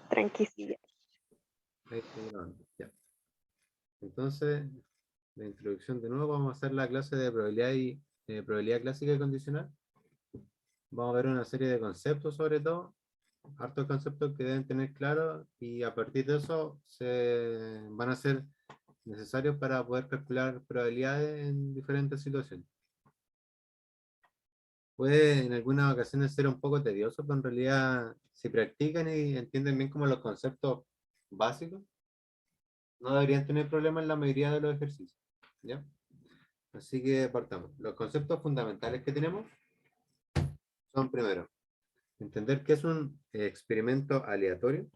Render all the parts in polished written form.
Tranquila. Ahí estoy grabando. Ya. Entonces, la introducción de nuevo, vamos a hacer la clase de probabilidad y probabilidad clásica y condicional. Vamos a ver una serie de conceptos sobre todo, hartos conceptos que deben tener claros y a partir de eso se van a ser necesarios para poder calcular probabilidades en diferentes situaciones. Puede en algunas ocasiones ser un poco tedioso, pero en realidad si practican y entienden bien como los conceptos básicos, no deberían tener problemas en la mayoría de los ejercicios. ¿Ya? Así que partamos. Los conceptos fundamentales que tenemos son primero, entender qué es un experimento aleatorio.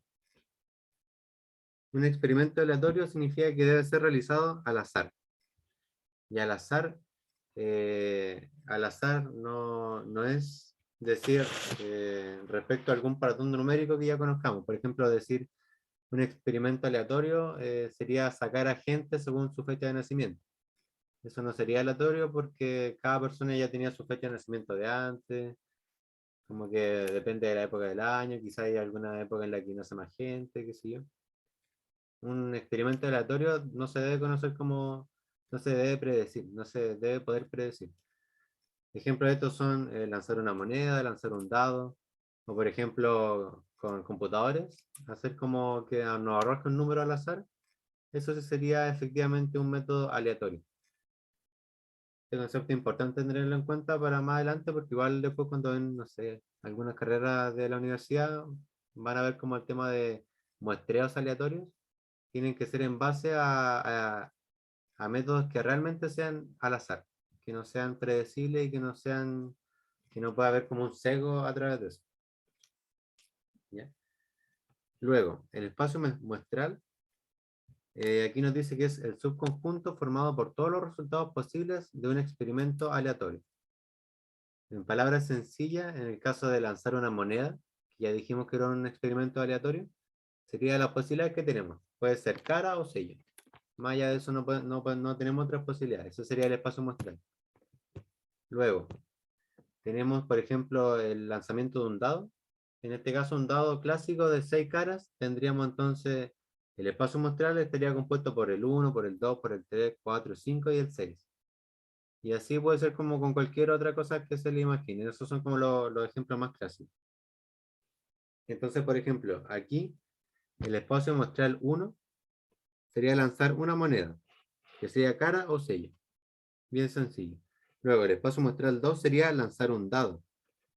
Un experimento aleatorio significa que debe ser realizado al azar. Y al azar no es decir respecto a algún patrón numérico que ya conozcamos. Por ejemplo, decir un experimento aleatorio sería sacar a gente según su fecha de nacimiento. Eso no sería aleatorio porque cada persona ya tenía su fecha de nacimiento de antes, como que depende de la época del año, quizá hay alguna época en la que nace más gente, qué sé yo. Un experimento aleatorio no se debe conocer como, no se debe predecir, no se debe poder predecir. Ejemplos de estos son lanzar una moneda, lanzar un dado, o por ejemplo con computadores, hacer como que nos arroje un número al azar. Eso sí sería efectivamente un método aleatorio. Este concepto es importante tenerlo en cuenta para más adelante, porque igual después cuando ven, no sé, algunas carreras de la universidad, van a ver como el tema de muestreos aleatorios, tienen que ser en base a métodos que realmente sean al azar, que no sean predecibles y que no sean, que no pueda haber como un sesgo a través de eso. ¿Ya? Luego, el espacio muestral, aquí nos dice que es el subconjunto formado por todos los resultados posibles de un experimento aleatorio. En palabras sencillas, en el caso de lanzar una moneda, que ya dijimos que era un experimento aleatorio, sería la posibilidad que tenemos. Puede ser cara o sello. Más allá de eso no tenemos otras posibilidades. Eso sería el espacio muestral. Luego, tenemos, por ejemplo, el lanzamiento de un dado. En este caso, un dado clásico de 6 caras. Tendríamos entonces el espacio muestral estaría compuesto por el 1, por el 2, por el 3, 4, 5 y el 6. Y así puede ser como con cualquier otra cosa que se le imagine. Esos son como los ejemplos más clásicos. Entonces, por ejemplo, aquí el espacio muestral 1 sería lanzar una moneda, que sería cara o sello. Bien sencillo. Luego, el espacio muestral 2 sería lanzar un dado.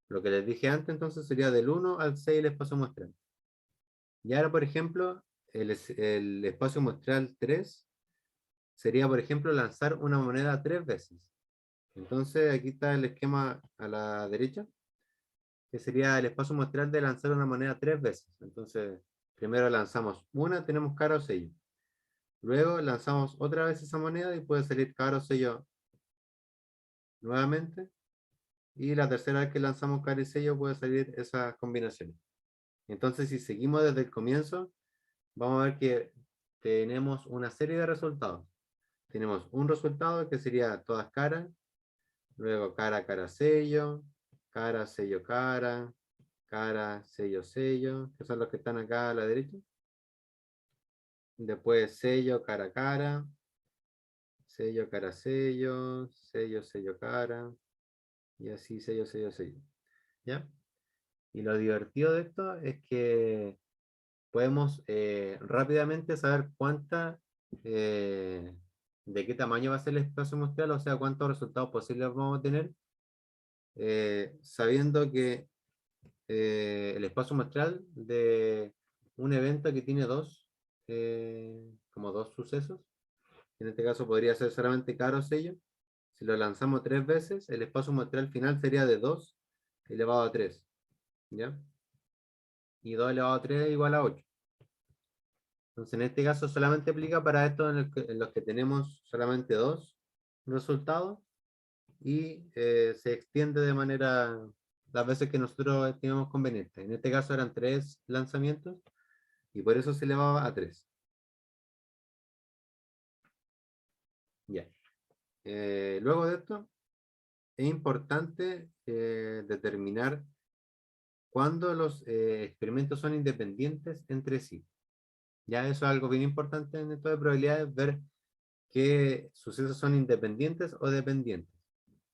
Lo que les dije antes, entonces, sería del 1 al 6 el espacio muestral. Y ahora, por ejemplo, el espacio muestral 3 sería, por ejemplo, lanzar una moneda 3 veces. Entonces, aquí está el esquema a la derecha, que sería el espacio muestral de lanzar una moneda 3 veces. Entonces, primero lanzamos una, tenemos cara o sello. Luego lanzamos otra vez esa moneda y puede salir cara o sello nuevamente. Y la tercera vez que lanzamos cara y sello puede salir esa combinación. Entonces, si seguimos desde el comienzo, vamos a ver que tenemos una serie de resultados. Tenemos un resultado que sería todas caras, luego cara, cara, sello, cara, sello, cara, cara, sello, sello, que son los que están acá a la derecha. Después sello, cara, cara, sello, cara, sello, sello, sello, cara, y así sello, sello, sello. ¿Ya? Y lo divertido de esto es que podemos rápidamente saber de qué tamaño va a ser el espacio muestral, o sea, cuántos resultados posibles vamos a tener, sabiendo que el espacio muestral de un evento que tiene como dos sucesos, en este caso podría ser solamente cara o sello. Si lo lanzamos 3 veces, el espacio muestral final sería de 2 elevado a 3, ¿ya? Y 2 elevado a 3 igual a 8. Entonces, en este caso solamente aplica para estos en los que tenemos solamente dos resultados y se extiende de manera las veces que nosotros estimemos conveniente. En este caso eran 3 lanzamientos y por eso se elevaba a 3. Ya. Luego de esto, es importante determinar cuando los experimentos son independientes entre sí. Ya eso es algo bien importante en esto de probabilidades, ver qué sucesos son independientes o dependientes.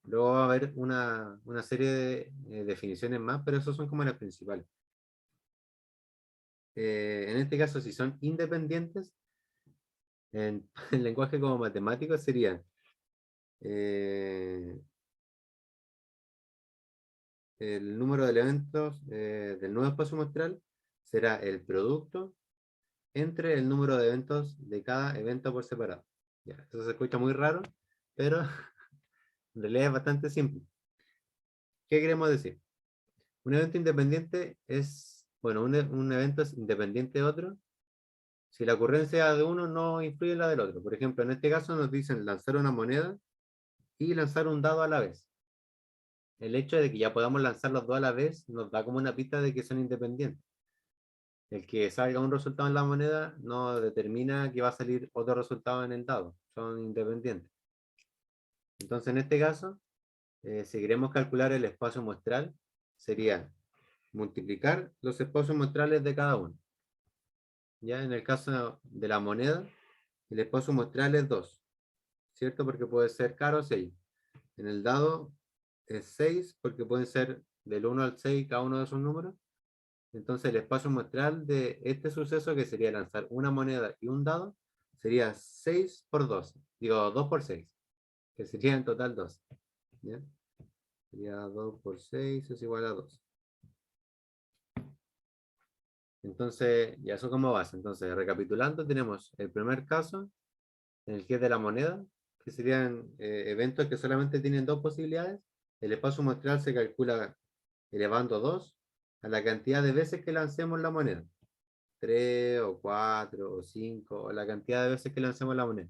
Luego va a haber una serie de definiciones más, pero esos son como las principales. En este caso, si son independientes, en, en lenguaje como matemático sería eh, el número de elementos del nuevo espacio muestral será el producto entre el número de eventos de cada evento por separado. Ya, eso se escucha muy raro, pero en realidad es bastante simple. ¿Qué queremos decir? Un evento independiente es, bueno, un evento es independiente de otro si la ocurrencia de uno no influye en la del otro. Por ejemplo, en este caso nos dicen lanzar una moneda y lanzar un dado a la vez. El hecho de que ya podamos lanzar los dos a la vez nos da como una pista de que son independientes. El que salga un resultado en la moneda no determina que va a salir otro resultado en el dado. Son independientes. Entonces, en este caso, si queremos calcular el espacio muestral, sería multiplicar los espacios muestrales de cada uno. Ya en el caso de la moneda, el espacio muestral es 2, ¿cierto? Porque puede ser caro o 6. En el dado es 6 porque pueden ser del 1 al 6 cada uno de esos números. Entonces el espacio muestral de este suceso, que sería lanzar una moneda y un dado, sería 6 por 12. Digo, 2 por 6, que sería en total 12. ¿Ya? Sería 2 por 6 es igual a 2. Entonces, ya eso como base. Entonces, recapitulando, tenemos el primer caso, en el que es de la moneda, que serían eventos que solamente tienen dos posibilidades. El espacio muestral se calcula elevando 2 a la cantidad de veces que lancemos la moneda. 3 o 4 o 5, o la cantidad de veces que lancemos la moneda.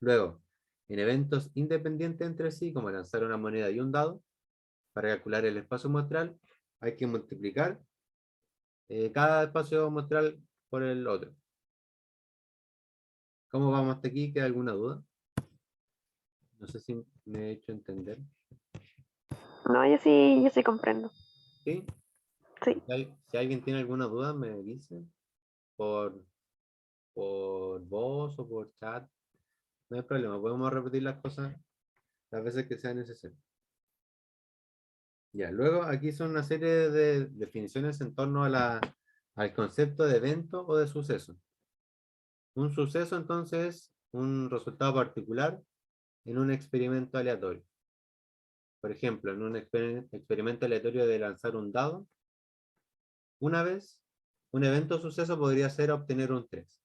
Luego, en eventos independientes entre sí, como lanzar una moneda y un dado, para calcular el espacio muestral, hay que multiplicar cada espacio muestral por el otro. ¿Cómo vamos hasta aquí? ¿Queda alguna duda? No sé si me he hecho entender. No, yo sí comprendo. ¿Sí? Sí. Si alguien tiene alguna duda, me dice por, por voz o por chat. No hay problema, podemos repetir las cosas las veces que sea necesario. Ya, luego aquí son una serie de definiciones en torno al concepto de evento o de suceso. Un suceso entonces es un resultado particular en un experimento aleatorio. Por ejemplo, en un experimento aleatorio de lanzar un dado, una vez, un evento o suceso podría ser obtener un 3.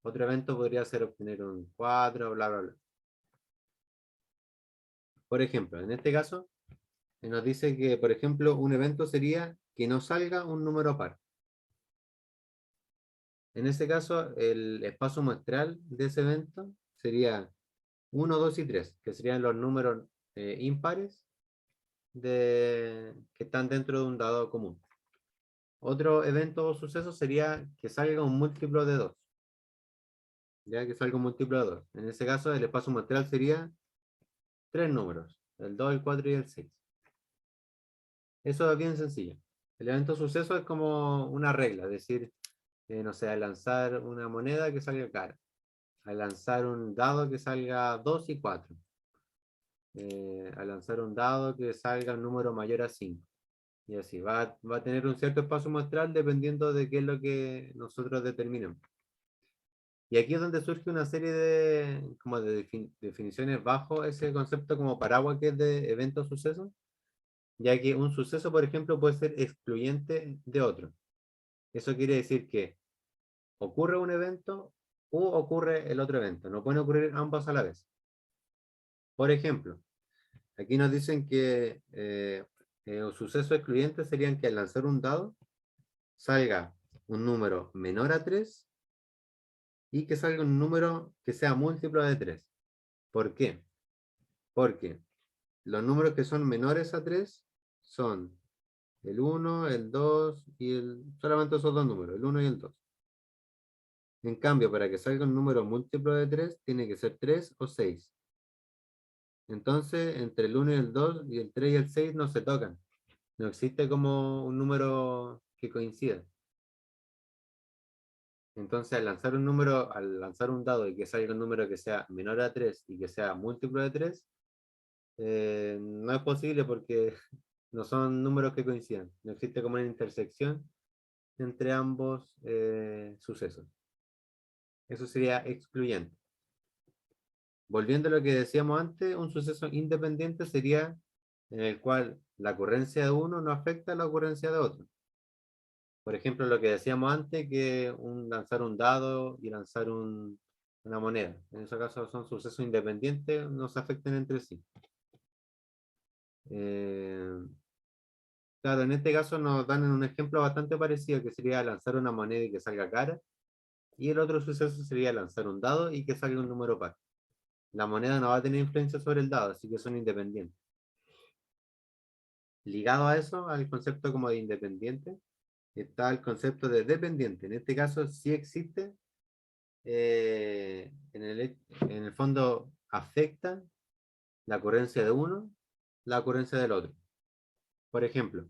Otro evento podría ser obtener un 4, bla, bla, bla. Por ejemplo, en este caso, nos dice que, por ejemplo, un evento sería que no salga un número par. En este caso, el espacio muestral de ese evento sería 1, 2 y 3, que serían los números impares que están dentro de un dado común. Otro evento o suceso sería que salga un múltiplo de 2. Ya que salga un múltiplo de 2. En ese caso, el espacio muestral sería 3 números, el 2, el 4 y el 6. Eso es bien sencillo. El evento suceso es como una regla, es decir, no sé, al lanzar una moneda que salga cara, al lanzar un dado que salga 2 y 4, al lanzar un dado que salga un número mayor a 5. Y así, va a tener un cierto espacio muestral dependiendo de qué es lo que nosotros determinemos. Y aquí es donde surge una serie de, como de definiciones bajo ese concepto como paraguas que es de eventos sucesos, ya que un suceso, por ejemplo, puede ser excluyente de otro. Eso quiere decir que ocurre un evento o ocurre el otro evento. No pueden ocurrir ambos a la vez. Por ejemplo, aquí nos dicen que los sucesos excluyentes serían que al lanzar un dado salga un número menor a 3 y que salga un número que sea múltiplo de 3. ¿Por qué? Porque los números que son menores a 3 son el 1, el 2 y solamente esos dos números, el 1 y el 2. En cambio, para que salga un número múltiplo de 3, tiene que ser 3 o 6. Entonces, entre el 1 y el 2 y el 3 y el 6 no se tocan. No existe como un número que coincida. Entonces, al lanzar un dado y que salga un número que sea menor a 3 y que sea múltiplo de 3, no es posible porque no son números que coincidan. No existe como una intersección entre ambos sucesos. Eso sería excluyente. Volviendo a lo que decíamos antes, un suceso independiente sería en el cual la ocurrencia de uno no afecta a la ocurrencia de otro. Por ejemplo, lo que decíamos antes, que lanzar un dado y lanzar una moneda. En ese caso son sucesos independientes, no se afectan entre sí. Claro, en este caso nos dan un ejemplo bastante parecido, que sería lanzar una moneda y que salga cara. Y el otro suceso sería lanzar un dado y que salga un número par. La moneda no va a tener influencia sobre el dado, así que son independientes. Ligado a eso, al concepto como de independiente, está el concepto de dependiente. En este caso sí existe, en el fondo afecta la ocurrencia de uno, la ocurrencia del otro. Por ejemplo,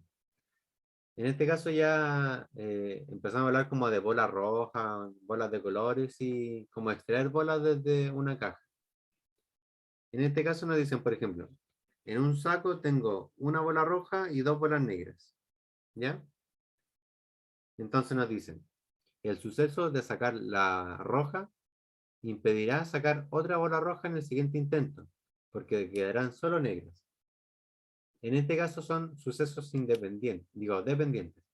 en este caso ya empezamos a hablar como de bolas rojas, bolas de colores y como extraer bolas desde una caja. En este caso nos dicen, por ejemplo, en un saco tengo una bola roja y dos bolas negras. ¿Ya? Entonces nos dicen, el suceso de sacar la roja impedirá sacar otra bola roja en el siguiente intento, porque quedarán solo negras. En este caso son sucesos independientes, digo, dependientes.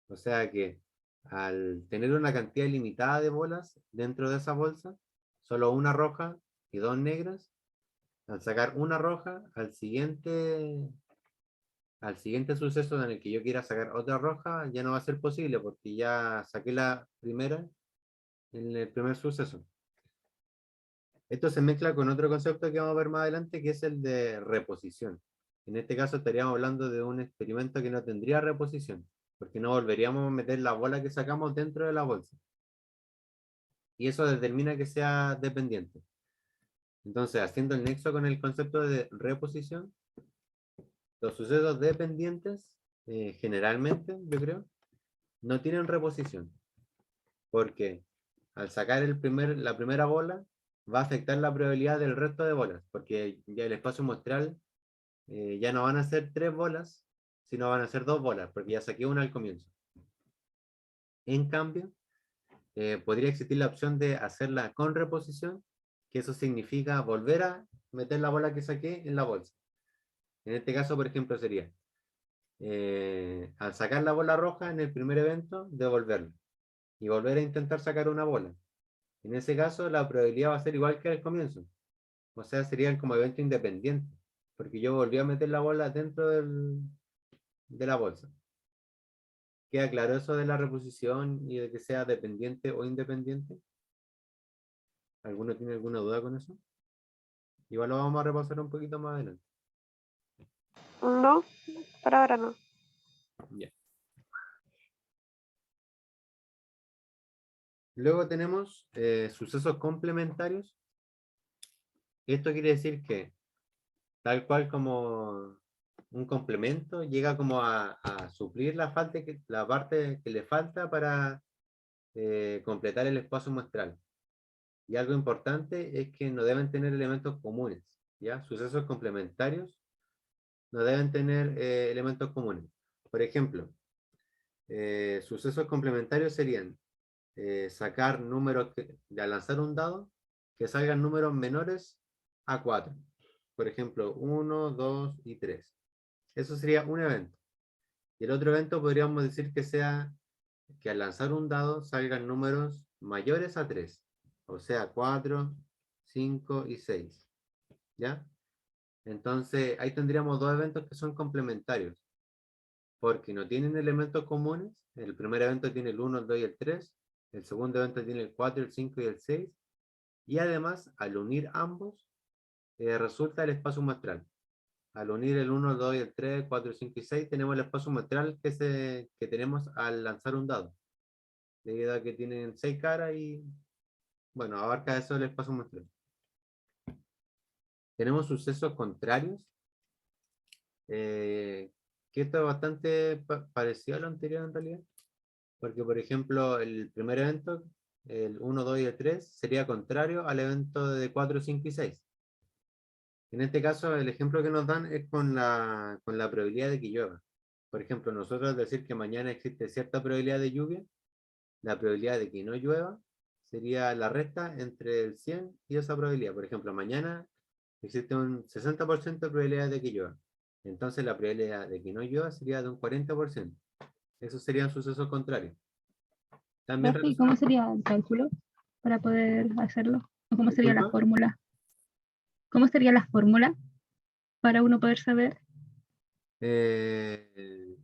O sea que al tener una cantidad limitada de bolas dentro de esa bolsa, solo una roja y dos negras, al sacar una roja, al siguiente suceso en el que yo quiera sacar otra roja, ya no va a ser posible porque ya saqué la primera en el primer suceso. Esto se mezcla con otro concepto que vamos a ver más adelante, que es el de reposición. En este caso estaríamos hablando de un experimento que no tendría reposición, porque no volveríamos a meter la bola que sacamos dentro de la bolsa. Y eso determina que sea dependiente. Entonces, haciendo el nexo con el concepto de reposición, los sucesos dependientes, generalmente, yo creo, no tienen reposición, porque al sacar la primera bola, va a afectar la probabilidad del resto de bolas, porque ya el espacio muestral ya no van a ser 3 bolas, sino van a ser 2 bolas, porque ya saqué una al comienzo. En cambio, podría existir la opción de hacerla con reposición, que eso significa volver a meter la bola que saqué en la bolsa. En este caso, por ejemplo, sería, al sacar la bola roja en el primer evento, devolverla y volver a intentar sacar una bola. En ese caso, la probabilidad va a ser igual que al comienzo. O sea, serían como eventos independientes, porque yo volví a meter la bola dentro de la bolsa. ¿Queda claro eso de la reposición y de que sea dependiente o independiente? ¿Alguno tiene alguna duda con eso? Igual lo vamos a repasar un poquito más adelante. No, por ahora no. Ya. Luego tenemos sucesos complementarios. Esto quiere decir que tal cual como un complemento llega como a suplir la parte que le falta para completar el espacio muestral. Y algo importante es que no deben tener elementos comunes, ¿ya? Sucesos complementarios no deben tener elementos comunes. Por ejemplo, sucesos complementarios serían sacar números, al lanzar un dado, que salgan números menores a 4. Por ejemplo, 1, 2 y 3. Eso sería un evento. Y el otro evento podríamos decir que sea que al lanzar un dado salgan números mayores a 3. O sea, 4, 5 y 6. ¿Ya? Entonces, ahí tendríamos dos eventos que son complementarios, porque no tienen elementos comunes. El primer evento tiene el 1, el 2 y el 3. El segundo evento tiene el 4, el 5 y el 6. Y además, al unir ambos, resulta el espacio muestral. Al unir el 1, el 2 y el 3, 4, 5 y 6, tenemos el espacio muestral que tenemos al lanzar un dado. Debido a que tienen 6 caras y, bueno, abarca eso el espacio muestral. Tenemos sucesos contrarios, que esto es bastante parecido a lo anterior en realidad, porque por ejemplo el primer evento, el 1, 2 y el 3, sería contrario al evento de 4, 5 y 6. En este caso, el ejemplo que nos dan es con la probabilidad de que llueva. Por ejemplo, nosotros decir que mañana existe cierta probabilidad de lluvia, la probabilidad de que no llueva sería la resta entre el 100 y esa probabilidad. Por ejemplo, mañana existe un 60% de probabilidad de que llueva. Entonces la probabilidad de que no llueva sería de un 40%. Eso sería un suceso contrario. También Profe, ¿y cómo relacionado. sería el cálculo para poder hacerlo? ¿O cómo sería la Disculpa. fórmula? ¿Cómo sería la fórmula para uno poder saber? eh,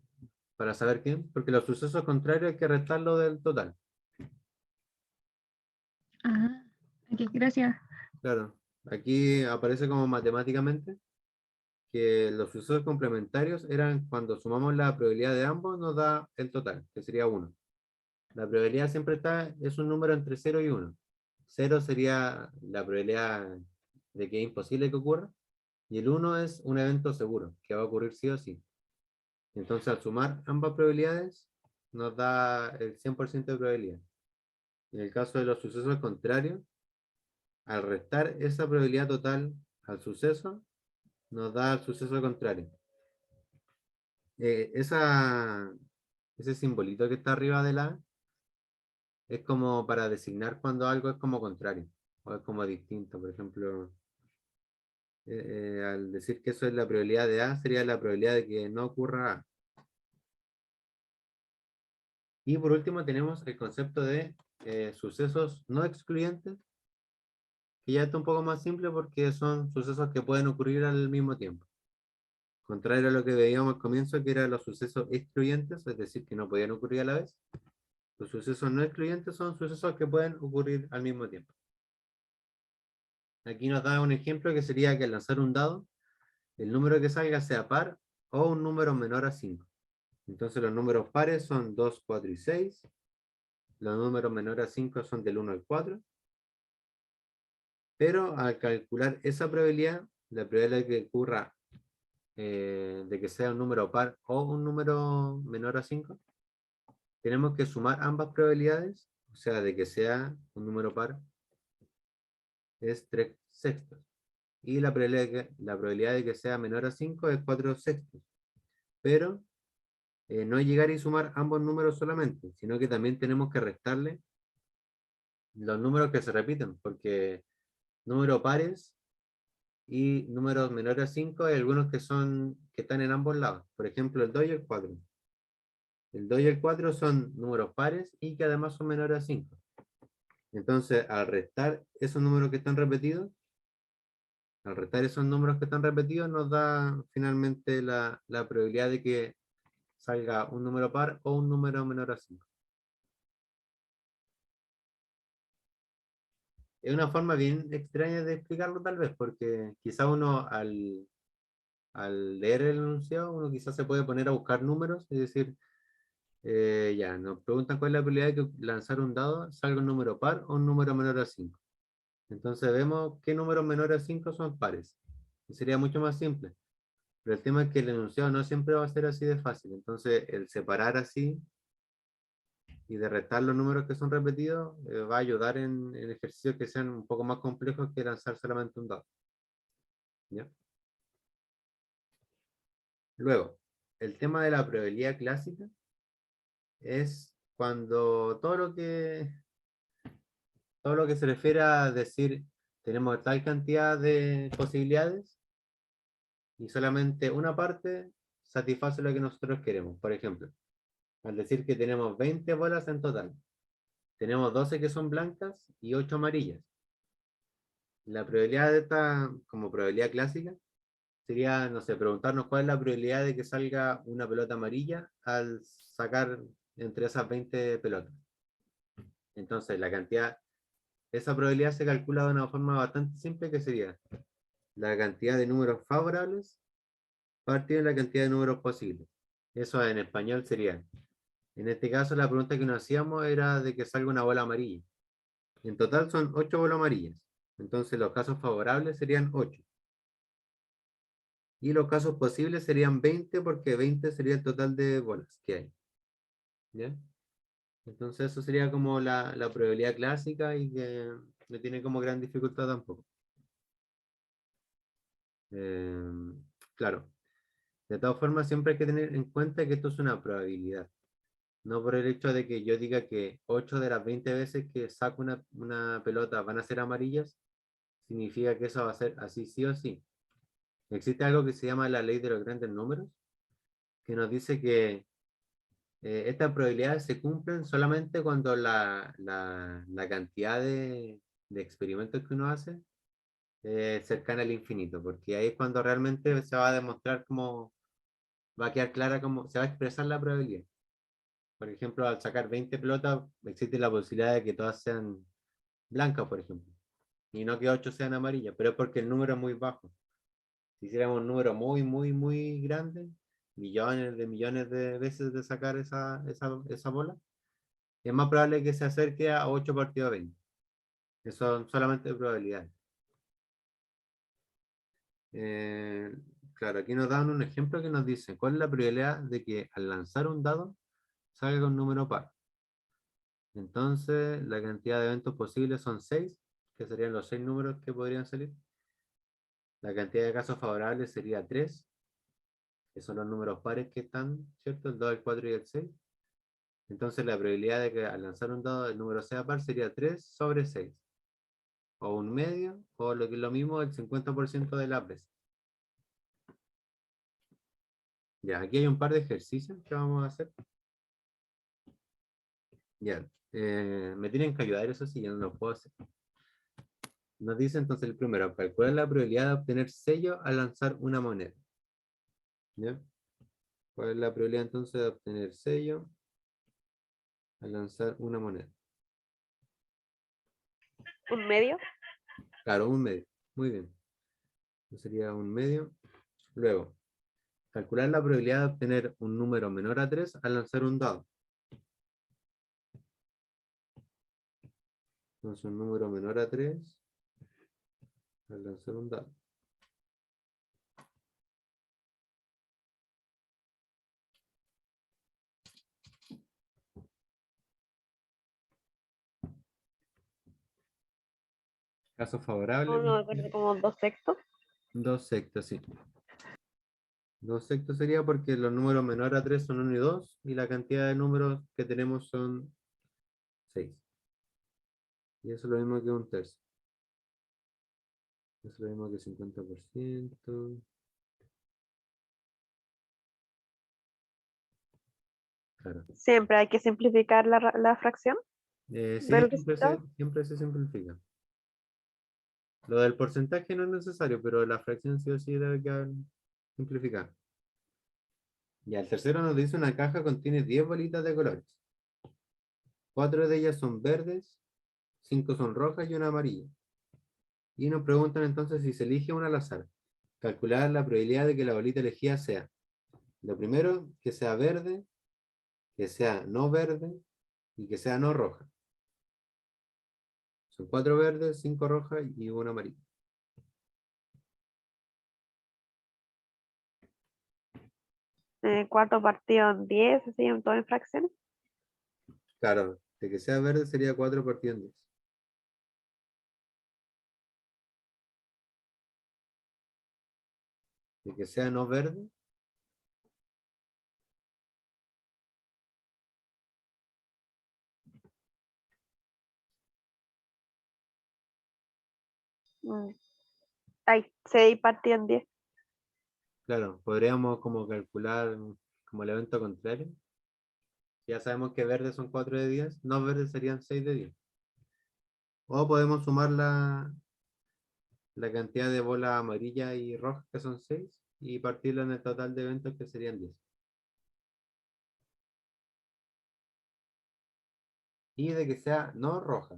para saber qué, porque los sucesos contrarios hay que restarlo del total. Ah, ok, gracias. Claro, aquí aparece como matemáticamente que los sucesos complementarios eran cuando sumamos la probabilidad de ambos nos da el total, que sería 1. La probabilidad siempre es un número entre 0 y 1. 0 sería la probabilidad de que es imposible que ocurra, y el 1 es un evento seguro, que va a ocurrir sí o sí. Entonces, al sumar ambas probabilidades, nos da el 100% de probabilidad. En el caso de los sucesos contrarios, al restar esa probabilidad total al suceso, nos da el suceso contrario. Ese simbolito que está arriba de la es como para designar cuando algo es como contrario o es como distinto. Por ejemplo, al decir que eso es la probabilidad de A, sería la probabilidad de que no ocurra A. Y por último tenemos el concepto de sucesos no excluyentes, que ya está un poco más simple porque son sucesos que pueden ocurrir al mismo tiempo. Contrario a lo que veíamos al comienzo, que eran los sucesos excluyentes, es decir, que no podían ocurrir a la vez. Los sucesos no excluyentes son sucesos que pueden ocurrir al mismo tiempo. Aquí nos da un ejemplo que sería que al lanzar un dado, el número que salga sea par o un número menor a 5. Entonces los números pares son 2, 4 y 6. Los números menores a 5 son del 1 al 4. Pero al calcular esa probabilidad, la probabilidad de que ocurra de que sea un número par o un número menor a 5, tenemos que sumar ambas probabilidades, o sea, de que sea un número par es 3 sextos. Y la probabilidad de que sea menor a 5 es 4 sextos. Pero no es llegar y sumar ambos números solamente, sino que también tenemos que restarle los números que se repiten, porque números pares y números menores a 5 hay algunos que están en ambos lados. Por ejemplo, el 2 y el 4. El 2 y el 4 son números pares y que además son menores a 5. Entonces, al restar esos números que están repetidos, nos da finalmente la probabilidad de que salga un número par o un número menor a 5. Es una forma bien extraña de explicarlo tal vez, porque quizá uno al leer el enunciado, uno quizás se puede poner a buscar números y decir, ya, nos preguntan cuál es la probabilidad de que lanzar un dado salga un número par o un número menor a 5. Entonces vemos qué números menores a 5 son pares. Y sería mucho más simple. Pero el tema es que el enunciado no siempre va a ser así de fácil. Entonces el separar así y de restar los números que son repetidos va a ayudar en ejercicios que sean un poco más complejos que lanzar solamente un dado. ¿Ya? Luego, el tema de la probabilidad clásica es cuando todo lo que se refiere a decir tenemos tal cantidad de posibilidades y solamente una parte satisface lo que nosotros queremos. Por ejemplo, al decir que tenemos 20 bolas en total, tenemos 12 que son blancas y 8 amarillas. La probabilidad de esta, como probabilidad clásica, sería, no sé, preguntarnos cuál es la probabilidad de que salga una pelota amarilla al sacar entre esas 20 pelotas. Entonces, esa probabilidad se calcula de una forma bastante simple, que sería la cantidad de números favorables partido de la cantidad de números posibles. Eso en español sería, en este caso la pregunta que nos hacíamos era de que salga una bola amarilla. En total son 8 bolas amarillas. Entonces los casos favorables serían 8. Y los casos posibles serían 20 porque 20 sería el total de bolas que hay. ¿Ya? Entonces eso sería como la probabilidad clásica y que no tiene como gran dificultad tampoco. Claro, de todas formas siempre hay que tener en cuenta que esto es una probabilidad. No por el hecho de que yo diga que 8 de las 20 veces que saco una pelota van a ser amarillas, significa que eso va a ser así sí o sí. Existe algo que se llama la ley de los grandes números, que nos dice que estas probabilidades se cumplen solamente cuando la cantidad de experimentos que uno hace es cercana al infinito, porque ahí es cuando realmente se va a demostrar cómo va a quedar clara cómo se va a expresar la probabilidad. Por ejemplo, al sacar 20 pelotas, existe la posibilidad de que todas sean blancas, por ejemplo, y no que 8 sean amarillas, pero es porque el número es muy bajo. Si hiciéramos un número muy, muy, muy grande, millones de veces de sacar esa bola, es más probable que se acerque a 8 partidos a 20. Eso son solamente probabilidades. Eh, claro, aquí nos dan un ejemplo que nos dice cuál es la probabilidad de que al lanzar un dado salga un número par. Entonces, la cantidad de eventos posibles son 6, que serían los 6 números que podrían salir. La cantidad de casos favorables sería 3, que son los números pares que están, ¿cierto? El 2, el 4 y el 6. Entonces, la probabilidad de que al lanzar un dado el número sea par sería 3 sobre 6. O un medio, o lo que es lo mismo, el 50% de las veces. Ya, aquí hay un par de ejercicios que vamos a hacer. Ya, me tienen que ayudar, eso sí, yo no lo puedo hacer. Nos dice entonces el primero, calcular la probabilidad de obtener sello al lanzar una moneda. ¿Ya? ¿Cuál es la probabilidad entonces de obtener sello al lanzar una moneda? ¿Un medio? Claro, un medio. Muy bien. Eso sería un medio. Luego, calcular la probabilidad de obtener un número menor a 3 al lanzar un dado. Entonces, un número menor a 3 al lanzar un dado. Caso favorable, No, como 2/6. 2 sextos, sí. 2 sextos sería porque los números menores a 3 son 1 y 2 y la cantidad de números que tenemos son 6. Y eso es lo mismo que un tercio. Eso es lo mismo que 50%. Claro. Siempre hay que simplificar la fracción Sí, del resultado. siempre se simplifica. Lo del porcentaje no es necesario, pero la fracción sí o sí debe quedar simplificada. Ya, el tercero nos dice una caja contiene 10 bolitas de colores. 4 de ellas son verdes, 5 son rojas y una amarilla. Y nos preguntan entonces si se elige una al azar. Calcular la probabilidad de que la bolita elegida sea. Lo primero, que sea verde, que sea no verde y que sea no roja. Son 4 verdes, 5 rojas y una amarilla. 4 partidos en 10, así en todo en fracciones. Claro, de que sea verde sería 4 partido en 10. De que sea no verde, Mm. Hay 6 partidos en 10. claro, podríamos como calcular como el evento contrario. Ya sabemos que verde son 4 de 10, no verde serían 6 de 10. O podemos sumar la cantidad de bolas amarillas y rojas que son 6 y partirla en el total de eventos que serían 10. Y de que sea no roja.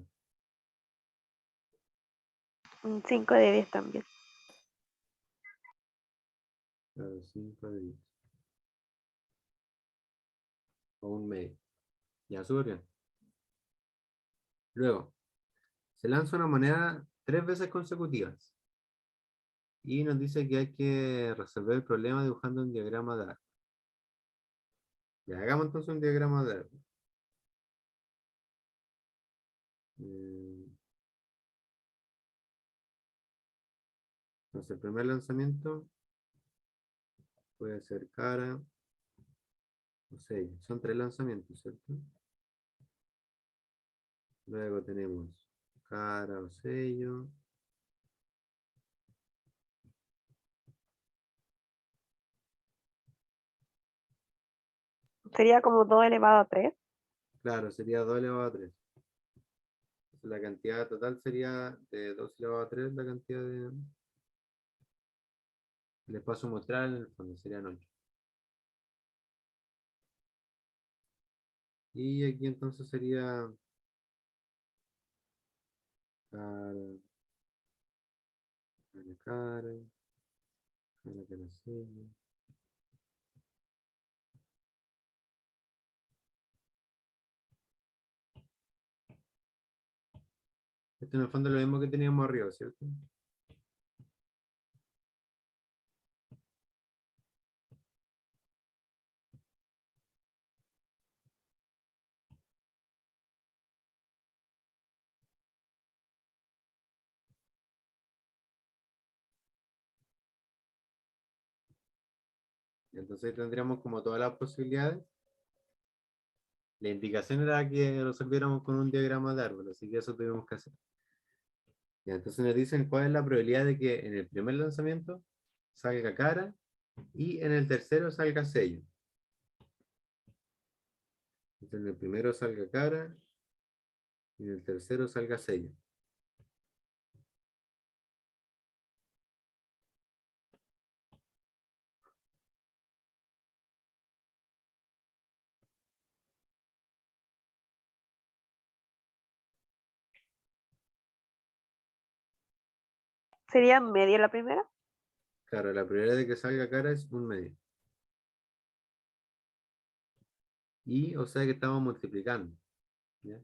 5 de 10 también. Claro, 5 de 10. O un medio. Ya, súper bien. Luego, se lanza una moneda 3 veces consecutivas. Y nos dice que hay que resolver el problema dibujando un diagrama de árbol. Ya, hagamos entonces un diagrama de árbol. Entonces, el primer lanzamiento puede ser cara o sello. Son 3 lanzamientos, ¿cierto? Luego tenemos cara o sello. Sería como 2 elevado a 3. Claro, sería 2 elevado a 3. La cantidad total sería de 2 elevado a 3, la cantidad de... El espacio muestral en el fondo serían 8. Y aquí entonces sería cara, cara, cara, sello. Esto en el fondo es lo mismo que teníamos arriba, ¿cierto? Entonces tendríamos como todas las posibilidades. La indicación era que resolviéramos con un diagrama de árbol, así que eso tuvimos que hacer. Ya, entonces nos dicen cuál es la probabilidad de que en el primer lanzamiento salga cara y en el tercero salga sello. Entonces en el primero salga cara y en el tercero salga sello. Sería media la primera. Claro, la probabilidad de que salga cara es un medio. Y, o sea que estamos multiplicando. ¿Ya?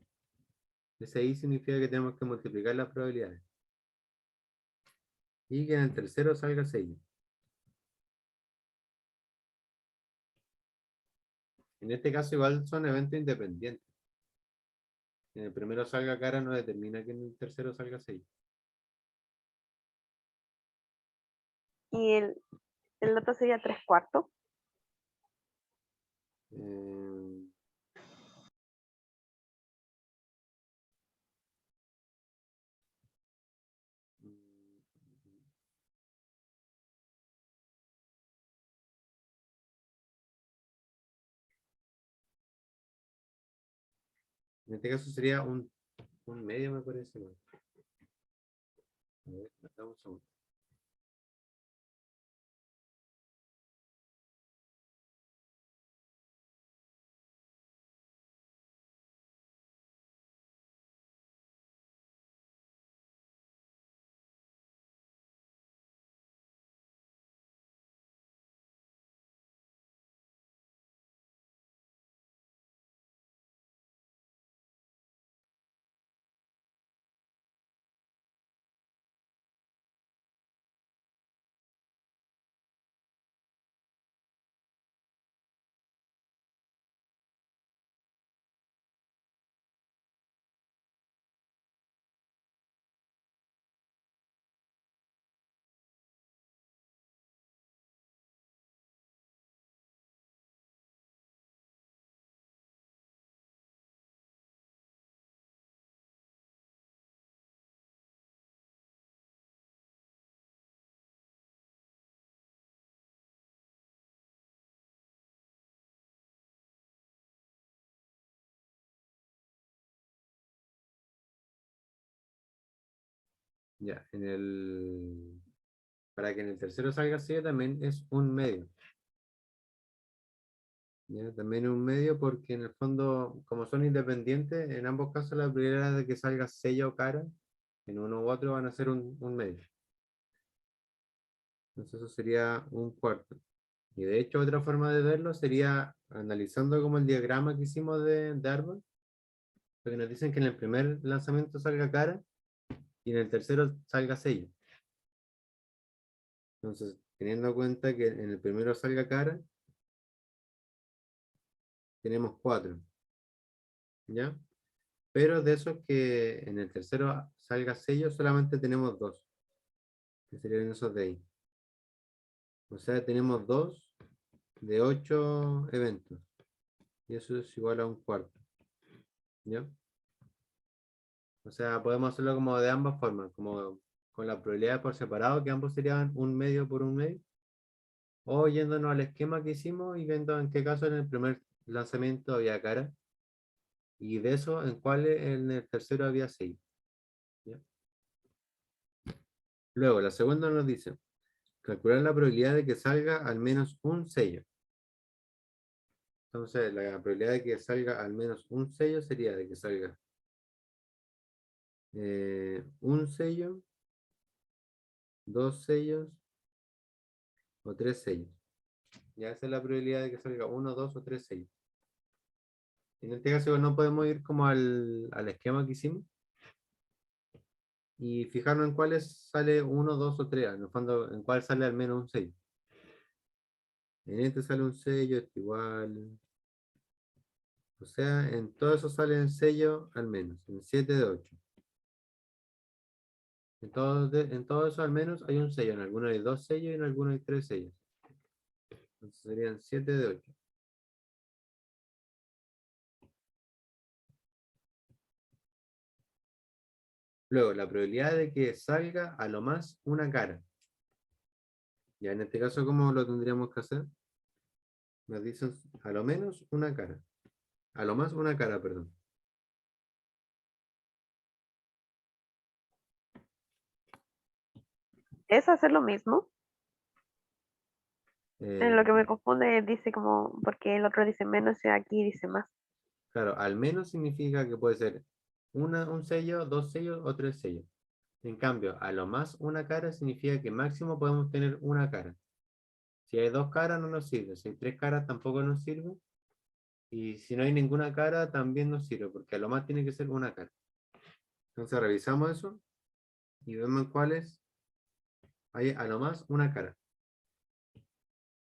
Ese ahí significa que tenemos que multiplicar las probabilidades. Y que en el tercero salga sello. En este caso igual son eventos independientes. En el primero salga cara no determina que en el tercero salga sello. Y el otro sería 3/4. Eh, en este caso sería un medio, me parece. ¿No? A ver, dame un segundo. Ya, para que en el tercero salga sello también es un medio. ¿Ya? También un medio porque en el fondo, como son independientes, en ambos casos la probabilidad de que salga sello o cara, en uno u otro van a ser un medio. Entonces eso sería un cuarto. Y de hecho otra forma de verlo sería analizando como el diagrama que hicimos de árbol, porque nos dicen que en el primer lanzamiento salga cara y en el tercero salga sello. Entonces, teniendo en cuenta que en el primero salga cara, tenemos 4, ¿ya? Pero de esos que en el tercero salga sello, solamente tenemos 2, que serían esos de ahí. O sea, tenemos 2 de 8 eventos. Y eso es igual a un cuarto, ¿ya? O sea, podemos hacerlo como de ambas formas, como con la probabilidad por separado, que ambos serían un medio por un medio, o yéndonos al esquema que hicimos y viendo en qué caso en el primer lanzamiento había cara, y de eso en cuál en el tercero había 6. ¿Ya? Luego, la segunda nos dice, calcular la probabilidad de que salga al menos un sello. Entonces, la probabilidad de que salga al menos un sello sería de que salga un sello, 2 sellos o 3 sellos. Ya esa es la probabilidad de que salga 1, 2 o 3 sellos. En este caso no podemos ir como al esquema que hicimos y fijarnos en cuáles sale 1, 2 o 3. En el fondo, en cuál sale al menos un sello. En este sale un sello, este igual. O sea, en todo eso sale un sello al menos, en 7 de 8. En todo eso al menos hay un sello. En algunos hay 2 sellos y en algunos hay 3 sellos. Entonces serían 7 de 8. Luego, la probabilidad de que salga a lo más una cara. Ya en este caso, ¿cómo lo tendríamos que hacer? Nos dicen a lo menos una cara. A lo más una cara, perdón. ¿Es hacer lo mismo? En Eh, lo que me confunde dice como, porque el otro dice menos y aquí dice más. claro, al menos significa que puede ser un sello, 2 sellos o 3 sellos. En cambio, a lo más una cara significa que máximo podemos tener una cara. Si hay 2 caras no nos sirve, si hay 3 caras tampoco nos sirve. Y si no hay ninguna cara también nos sirve, porque a lo más tiene que ser una cara. Entonces revisamos eso y vemos cuáles hay a lo más una cara.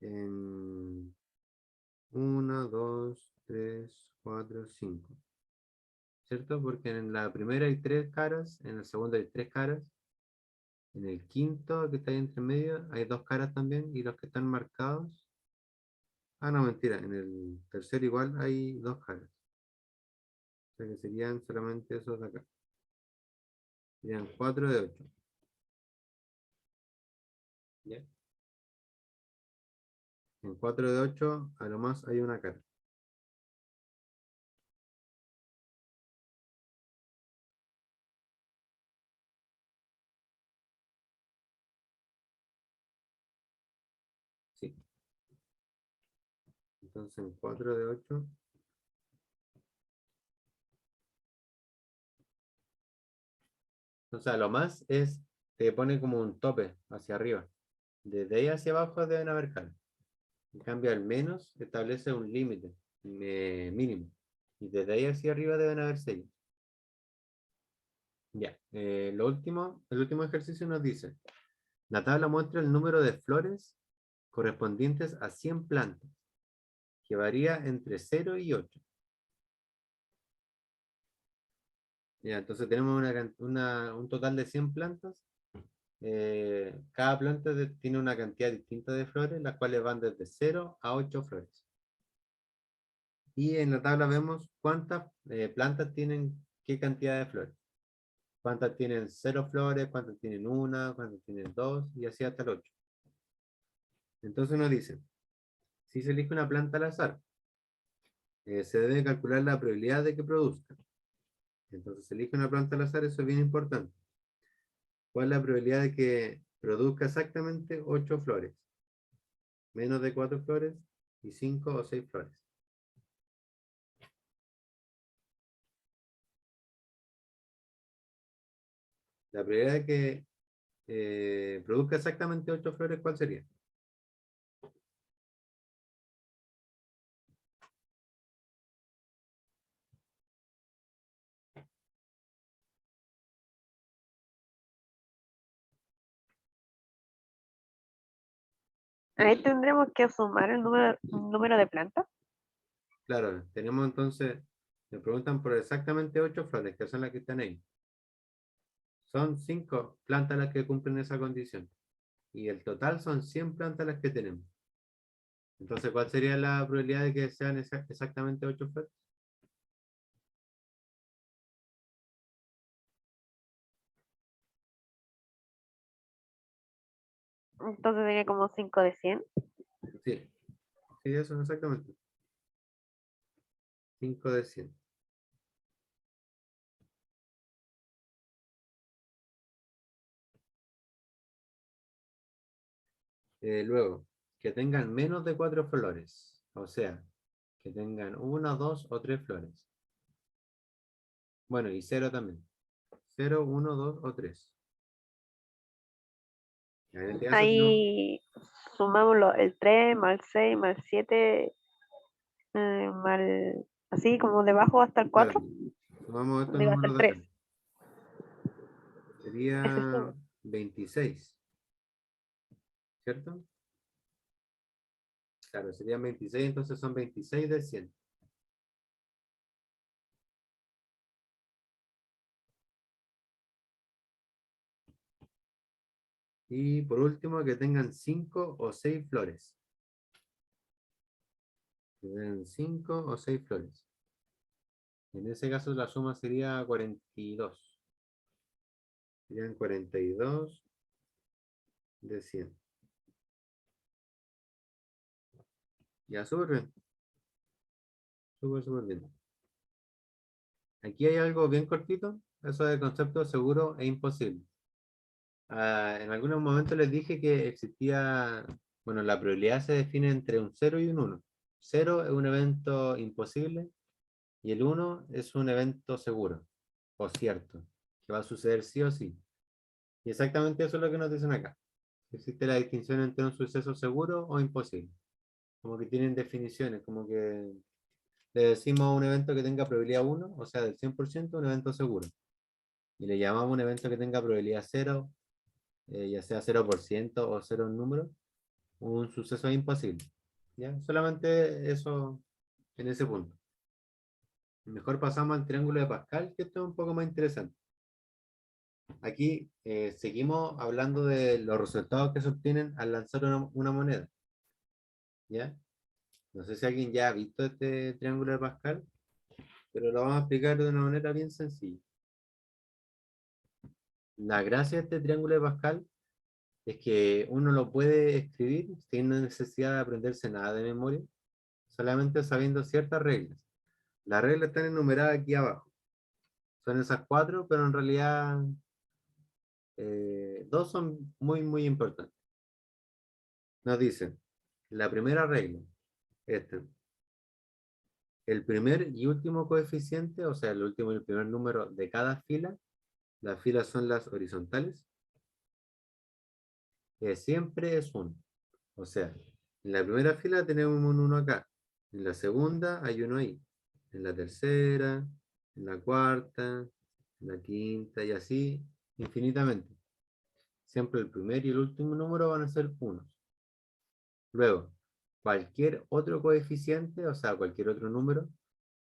En 1, 2, 3, 4, 5. ¿Cierto? Porque en la primera hay 3 caras, en la segunda hay 3 caras, en el quinto que está ahí entre medio hay 2 caras también y los que están marcados. Ah, no, mentira, en el tercero igual hay 2 caras. O sea que serían solamente esos de acá. Serían 4 de 8. ¿Ya? En 4 de 8 a lo más hay una cara. Sí. Entonces en 4 de 8. O sea, lo más es, te pone como un tope hacia arriba. Desde ahí hacia abajo deben haber caras. En cambio, al menos establece un límite mínimo. Y desde ahí hacia arriba deben haber 6. Ya. El último ejercicio nos dice, la tabla muestra el número de flores correspondientes a 100 plantas, que varía entre 0 y 8. Ya, entonces tenemos un total de 100 plantas. Cada planta tiene una cantidad distinta de flores, las cuales van desde 0 a 8 flores. Y en la tabla vemos cuántas plantas tienen qué cantidad de flores. Cuántas tienen 0 flores, cuántas tienen una, cuántas tienen 2, y así hasta el 8. Entonces nos dice, si se elige una planta al azar, se debe calcular la probabilidad de que produzca. Entonces se elige una planta al azar, eso es bien importante. ¿Cuál es la probabilidad de que produzca exactamente 8 flores? Menos de 4 flores y 5 o 6 flores. La probabilidad de que produzca exactamente 8 flores, ¿cuál sería? Ahí tendremos que sumar el número de plantas. Claro, tenemos entonces, me preguntan por exactamente 8 flores, que son las que están ahí. Son 5 plantas las que cumplen esa condición. Y el total son 100 plantas las que tenemos. Entonces, ¿cuál sería la probabilidad de que sean exactamente 8 flores? Entonces sería como 5 de 100. Sí, sí, eso, exactamente. 5 de 100. Luego, que tengan menos de 4 flores. O sea, que tengan 1, 2 o 3 flores. Bueno, y 0 también. 0, 1, 2 o 3. En este caso tenemos, Ahí sumamos el 3 más el 6 más el 7, más así como debajo hasta el claro, 4. sumamos estos Digo, hasta números el de acá. 3. Ese es Sería uno. 26, ¿cierto? Claro, serían 26, entonces son 26 de 100. Y por último, que tengan 5 o 6 flores. Que tengan 5 o 6 flores. En ese caso la suma sería 42. Serían 42 de 100. Ya, súper bien. Súper, súper bien. Aquí hay algo bien cortito. Eso de concepto seguro e imposible. En algunos momentos les dije que existía, bueno, la probabilidad se define entre un 0 y un 1. 0 es un evento imposible y el 1 es un evento seguro o cierto, que va a suceder sí o sí. Y exactamente eso es lo que nos dicen acá. Existe la distinción entre un suceso seguro o imposible. Como que tienen definiciones, como que le decimos a un evento que tenga probabilidad 1, o sea, del 100%, un evento seguro. Y le llamamos un evento que tenga probabilidad 0, ya sea 0% o 0 en número, un suceso imposible. ¿Ya? Solamente eso en ese punto. Mejor pasamos al triángulo de Pascal, que esto es un poco más interesante. Aquí seguimos hablando de los resultados que se obtienen al lanzar una moneda. ¿Ya? No sé si alguien ya ha visto este triángulo de Pascal, pero lo vamos a explicar de una manera bien sencilla. La gracia de este triángulo de Pascal es que uno lo puede escribir sin necesidad de aprenderse nada de memoria, solamente sabiendo ciertas reglas. Las reglas están enumeradas aquí abajo. Son esas 4, pero en realidad 2 son muy, muy importantes. Nos dicen, la primera regla, esta. El primer y último coeficiente, o sea, el último y el primer número de cada fila, las filas son las horizontales, siempre es 1. O sea, en la primera fila tenemos un 1 acá, en la segunda hay uno ahí, en la tercera, en la cuarta, en la quinta y así infinitamente. Siempre el primer y el último número van a ser 1. Luego, cualquier otro coeficiente, o sea, cualquier otro número,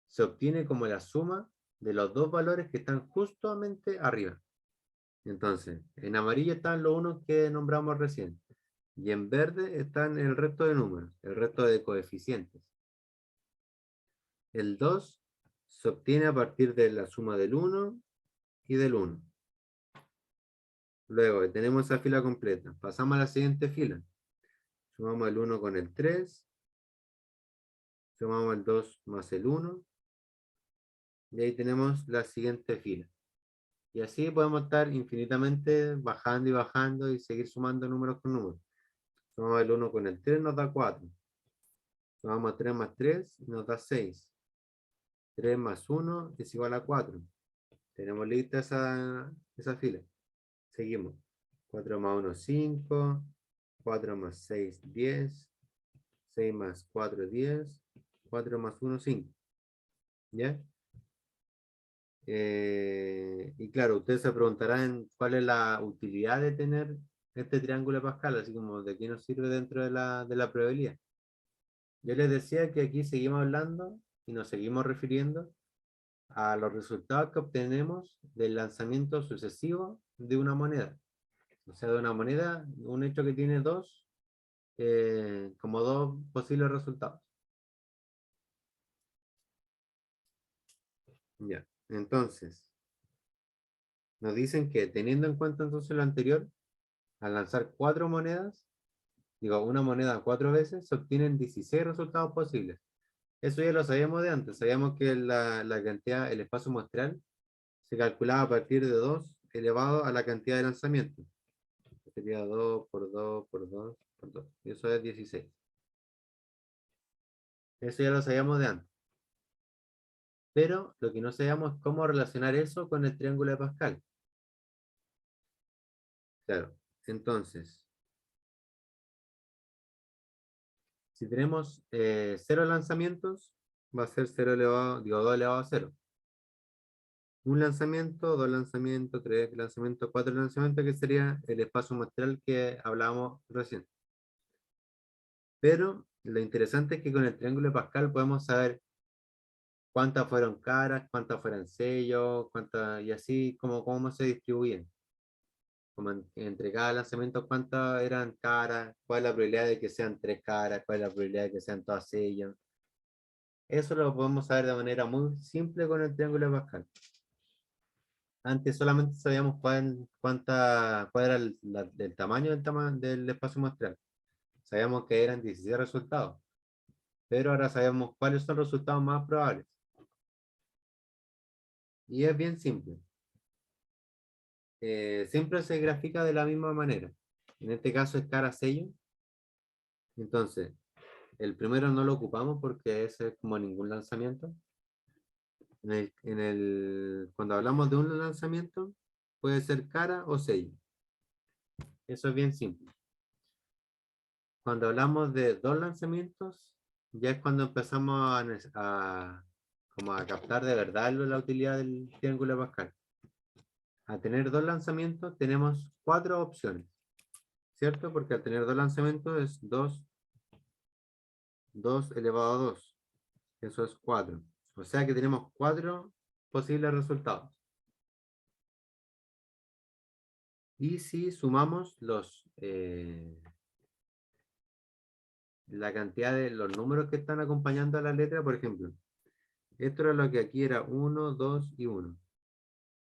se obtiene como la suma de los dos valores que están justamente arriba. Entonces, en amarillo están los unos que nombramos recién. Y en verde están el resto de números, el resto de coeficientes. El 2 se obtiene a partir de la suma del 1 y del 1. Luego tenemos esa fila completa. Pasamos a la siguiente fila. Sumamos el 1 con el 3. Sumamos el 2 más el 1. Y ahí tenemos la siguiente fila. Y así podemos estar infinitamente bajando y bajando y seguir sumando números con números. Sumamos el 1 con el 3, nos da 4. Sumamos 3 más 3, nos da 6. 3 más 1 es igual a 4. Tenemos lista esa fila. Seguimos. 4 más 1, 5. 4 más 6, 10. 6 más 4, 10. 4 más 1, 5. ¿Ya? Y claro, ustedes se preguntarán cuál es la utilidad de tener este triángulo de Pascal, así como de qué nos sirve dentro de la probabilidad. Yo les decía que aquí seguimos hablando y nos seguimos refiriendo a los resultados que obtenemos del lanzamiento sucesivo de una moneda. O sea, de una moneda, un hecho que tiene como dos posibles resultados. Ya, entonces, nos dicen que teniendo en cuenta entonces lo anterior, al lanzar 4 monedas, digo, una moneda 4 veces, se obtienen 16 resultados posibles. Eso ya lo sabíamos de antes, sabíamos que la cantidad, el espacio muestral, se calculaba a partir de 2 elevado a la cantidad de lanzamientos. Sería 2 por 2 por 2 por 2. Y eso es 16. Eso ya lo sabíamos de antes. Pero lo que no sabíamos es cómo relacionar eso con el triángulo de Pascal. Claro, entonces, si tenemos 0 lanzamientos, va a ser 0 elevado, digo 2 elevado a 0. Un lanzamiento, 2 lanzamientos, 3 lanzamientos, 4 lanzamientos, que sería el espacio muestral que hablábamos recién. Pero lo interesante es que con el triángulo de Pascal podemos saber cuántas fueron caras, cuántas fueron sellos, cuántas, y así como cómo se distribuyen. Como entre cada lanzamiento, cuántas eran caras, cuál es la probabilidad de que sean 3 caras, cuál es la probabilidad de que sean todas sellos. Eso lo podemos saber de manera muy simple con el triángulo de Pascal. Antes solamente sabíamos cuál era el tamaño del espacio muestral. Sabíamos que eran 16 resultados, pero ahora sabemos cuáles son los resultados más probables. Y es bien simple. Siempre se grafica de la misma manera. En este caso es cara sello. Entonces, el primero no lo ocupamos porque ese es como ningún lanzamiento. Cuando hablamos de un lanzamiento, puede ser cara o sello. Eso es bien simple. Cuando hablamos de 2 lanzamientos, ya es cuando empezamos como a captar de verdad la utilidad del triángulo de Pascal. A tener 2 lanzamientos tenemos 4 opciones, ¿cierto? Porque al tener 2 lanzamientos es 2 elevado a 2. Eso es 4. O sea que tenemos 4 posibles resultados. Y si sumamos la cantidad de los números que están acompañando a la letra, por ejemplo, esto era lo que aquí era 1, 2 y 1.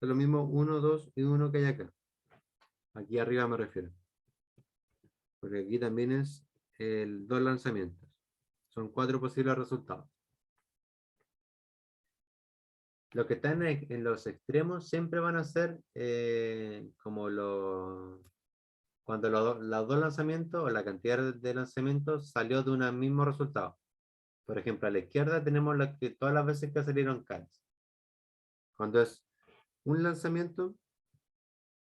Es lo mismo 1, 2 y 1 que hay acá. Aquí arriba me refiero. Porque aquí también es el 2 lanzamientos. Son 4 posibles resultados. Los que están en los extremos siempre van a ser como cuando los 2 lanzamientos o la cantidad de lanzamientos salió de un mismo resultado. Por ejemplo, a la izquierda tenemos todas las veces que salieron caras. Cuando es un lanzamiento,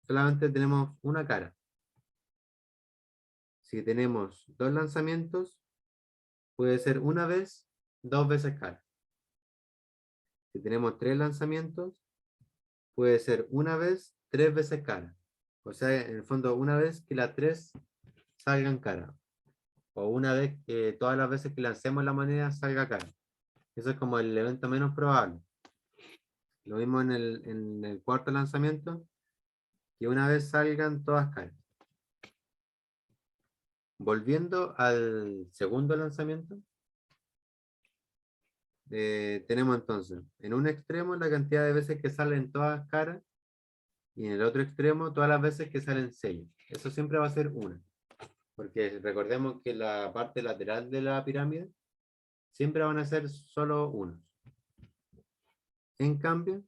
solamente tenemos una cara. Si tenemos 2 lanzamientos, puede ser una vez, 2 veces cara. Si tenemos 3 lanzamientos, puede ser una vez, 3 veces cara. O sea, en el fondo, una vez que las 3 salgan cara. O una vez que todas las veces que lancemos la moneda salga cara. Eso es como el evento menos probable. Lo mismo en el cuarto lanzamiento, que una vez salgan todas caras. Volviendo al segundo lanzamiento, tenemos entonces, en un extremo la cantidad de veces que salen todas caras y en el otro extremo todas las veces que salen sellos. Eso siempre va a ser una. Porque recordemos que la parte lateral de la pirámide siempre van a ser solo unos. En cambio,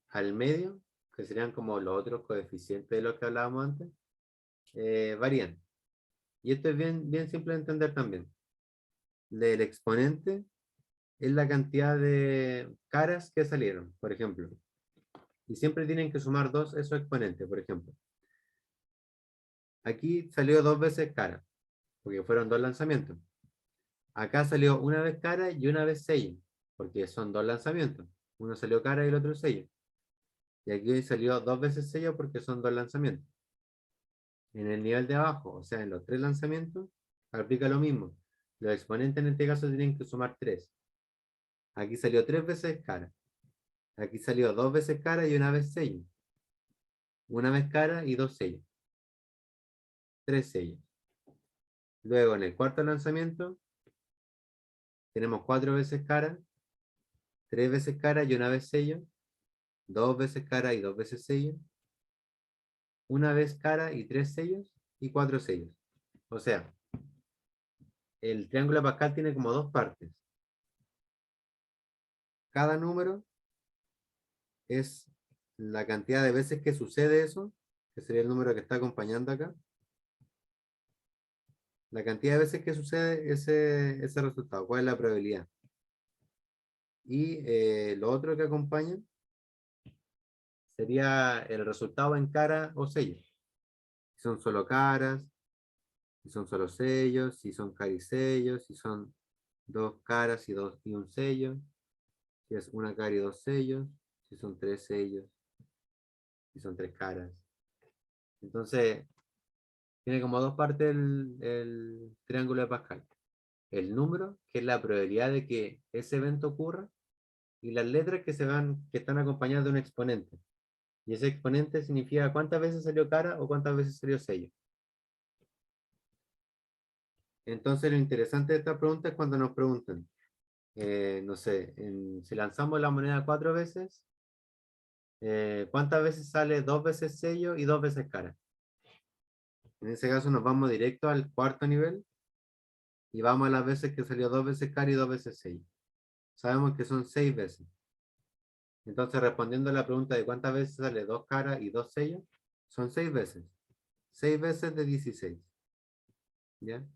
al medio, que serían como los otros coeficientes de los que hablábamos antes, varían. Y esto es bien simple de entender también. El exponente es la cantidad de caras que salieron, por ejemplo. Y siempre tienen que sumar 2 esos exponentes, por ejemplo. Aquí salió 2 veces cara, porque fueron 2 lanzamientos. Acá salió una vez cara y una vez sello, porque son 2 lanzamientos. Uno salió cara y el otro sello. Y aquí salió 2 veces sello porque son 2 lanzamientos. En el nivel de abajo, o sea, en los 3 lanzamientos, aplica lo mismo. Los exponentes en este caso tienen que sumar 3. Aquí salió 3 veces cara. Aquí salió 2 veces cara y una vez sello. Una vez cara y 2 sellos. 3 sellos. Luego en el cuarto lanzamiento tenemos 4 veces cara, 3 veces cara y una vez sello, 2 veces cara y 2 veces sello, una vez cara y 3 sellos y 4 sellos. O sea, el triángulo de Pascal tiene como 2 partes. Cada número es la cantidad de veces que sucede eso, que sería el número que está acompañando acá. La cantidad de veces que sucede ese resultado, cuál es la probabilidad. Y lo otro que acompaña sería el resultado en cara o sello. Si son solo caras, si son solo sellos, si son carisellos, si son 2 caras y un sello, si es una cara y 2 sellos, si son 3 sellos, si son 3 caras. Entonces, tiene como 2 partes el triángulo de Pascal. El número, que es la probabilidad de que ese evento ocurra, y las letras que están acompañadas de un exponente. Y ese exponente significa cuántas veces salió cara o cuántas veces salió sello. Entonces, lo interesante de esta pregunta es cuando nos preguntan, no sé, si lanzamos la moneda 4 veces, ¿cuántas veces sale 2 veces sello y 2 veces cara? En ese caso nos vamos directo al cuarto nivel y vamos a las veces que salió 2 veces cara y 2 veces sello. Sabemos que son 6 veces. Entonces, respondiendo a la pregunta de cuántas veces sale 2 caras y 2 sellos, son 6 veces. 6 veces de 16. ¿Ya?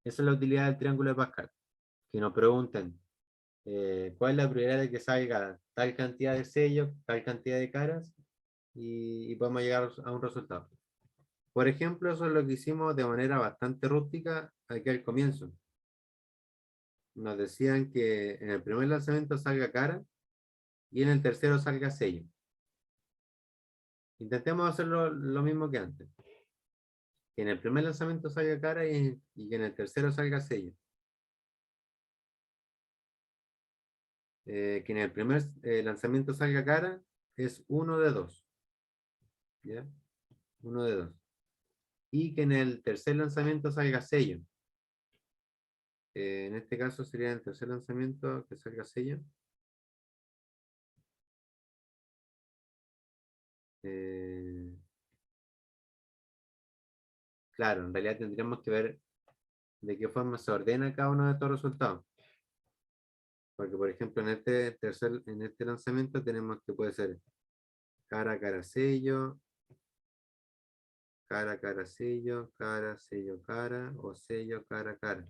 Esa es la utilidad del triángulo de Pascal. Que nos pregunten cuál es la probabilidad de que salga tal cantidad de sellos, tal cantidad de caras, y podemos llegar a un resultado. Por ejemplo, eso es lo que hicimos de manera bastante rústica aquí al comienzo. Nos decían que en el primer lanzamiento salga cara y en el tercero salga sello. Intentemos hacerlo lo mismo que antes. Que en el primer lanzamiento salga cara y que en el tercero salga sello. Que en el primer lanzamiento salga cara es uno de 2. ¿Ya? Uno de 2. Y que en el tercer lanzamiento salga sello. En este caso sería el tercer lanzamiento que salga sello. Claro, en realidad tendríamos que ver de qué forma se ordena cada uno de estos resultados. Porque, por ejemplo, en este lanzamiento tenemos que puede ser cara, cara, sello, cara, cara, sello, cara, sello, cara, o sello, cara, cara.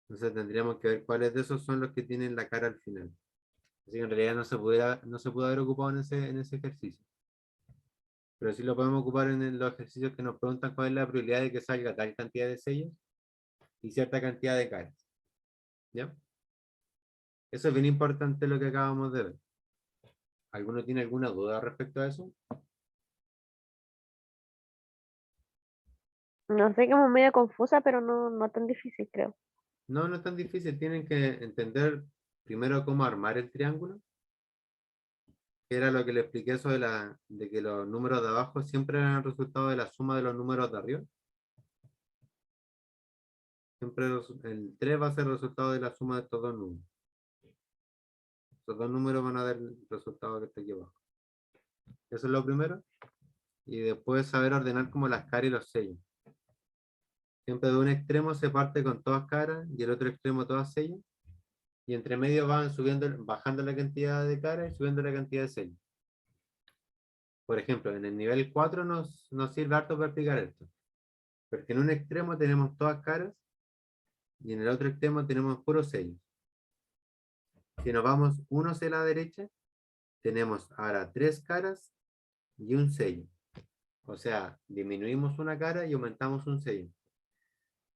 Entonces tendríamos que ver cuáles de esos son los que tienen la cara al final. Así que en realidad no se pudo haber ocupado en ese ejercicio. Pero sí lo podemos ocupar en los ejercicios que nos preguntan cuál es la probabilidad de que salga tal cantidad de sellos y cierta cantidad de caras. ¿Ya? Eso es bien importante lo que acabamos de ver. ¿Alguno tiene alguna duda respecto a eso? No sé, como medio confusa, pero no tan difícil, creo. No, no es tan difícil. Tienen que entender primero cómo armar el triángulo, que era lo que le expliqué eso de que los números de abajo siempre eran el resultado de la suma de los números de arriba. Siempre el 3 va a ser el resultado de la suma de estos dos números. Estos dos números van a dar el resultado que está aquí abajo. Eso es lo primero. Y después saber ordenar como las caras y los sellos. Siempre de un extremo se parte con todas caras y el otro extremo todas sellos. Y entre medio van bajando la cantidad de caras y subiendo la cantidad de sellos. Por ejemplo, en el nivel 4 nos sirve harto para explicar esto. Porque en un extremo tenemos todas caras y en el otro extremo tenemos puros sellos. Si nos vamos uno hacia la derecha, tenemos ahora 3 caras y un sello. O sea, disminuimos una cara y aumentamos un sello.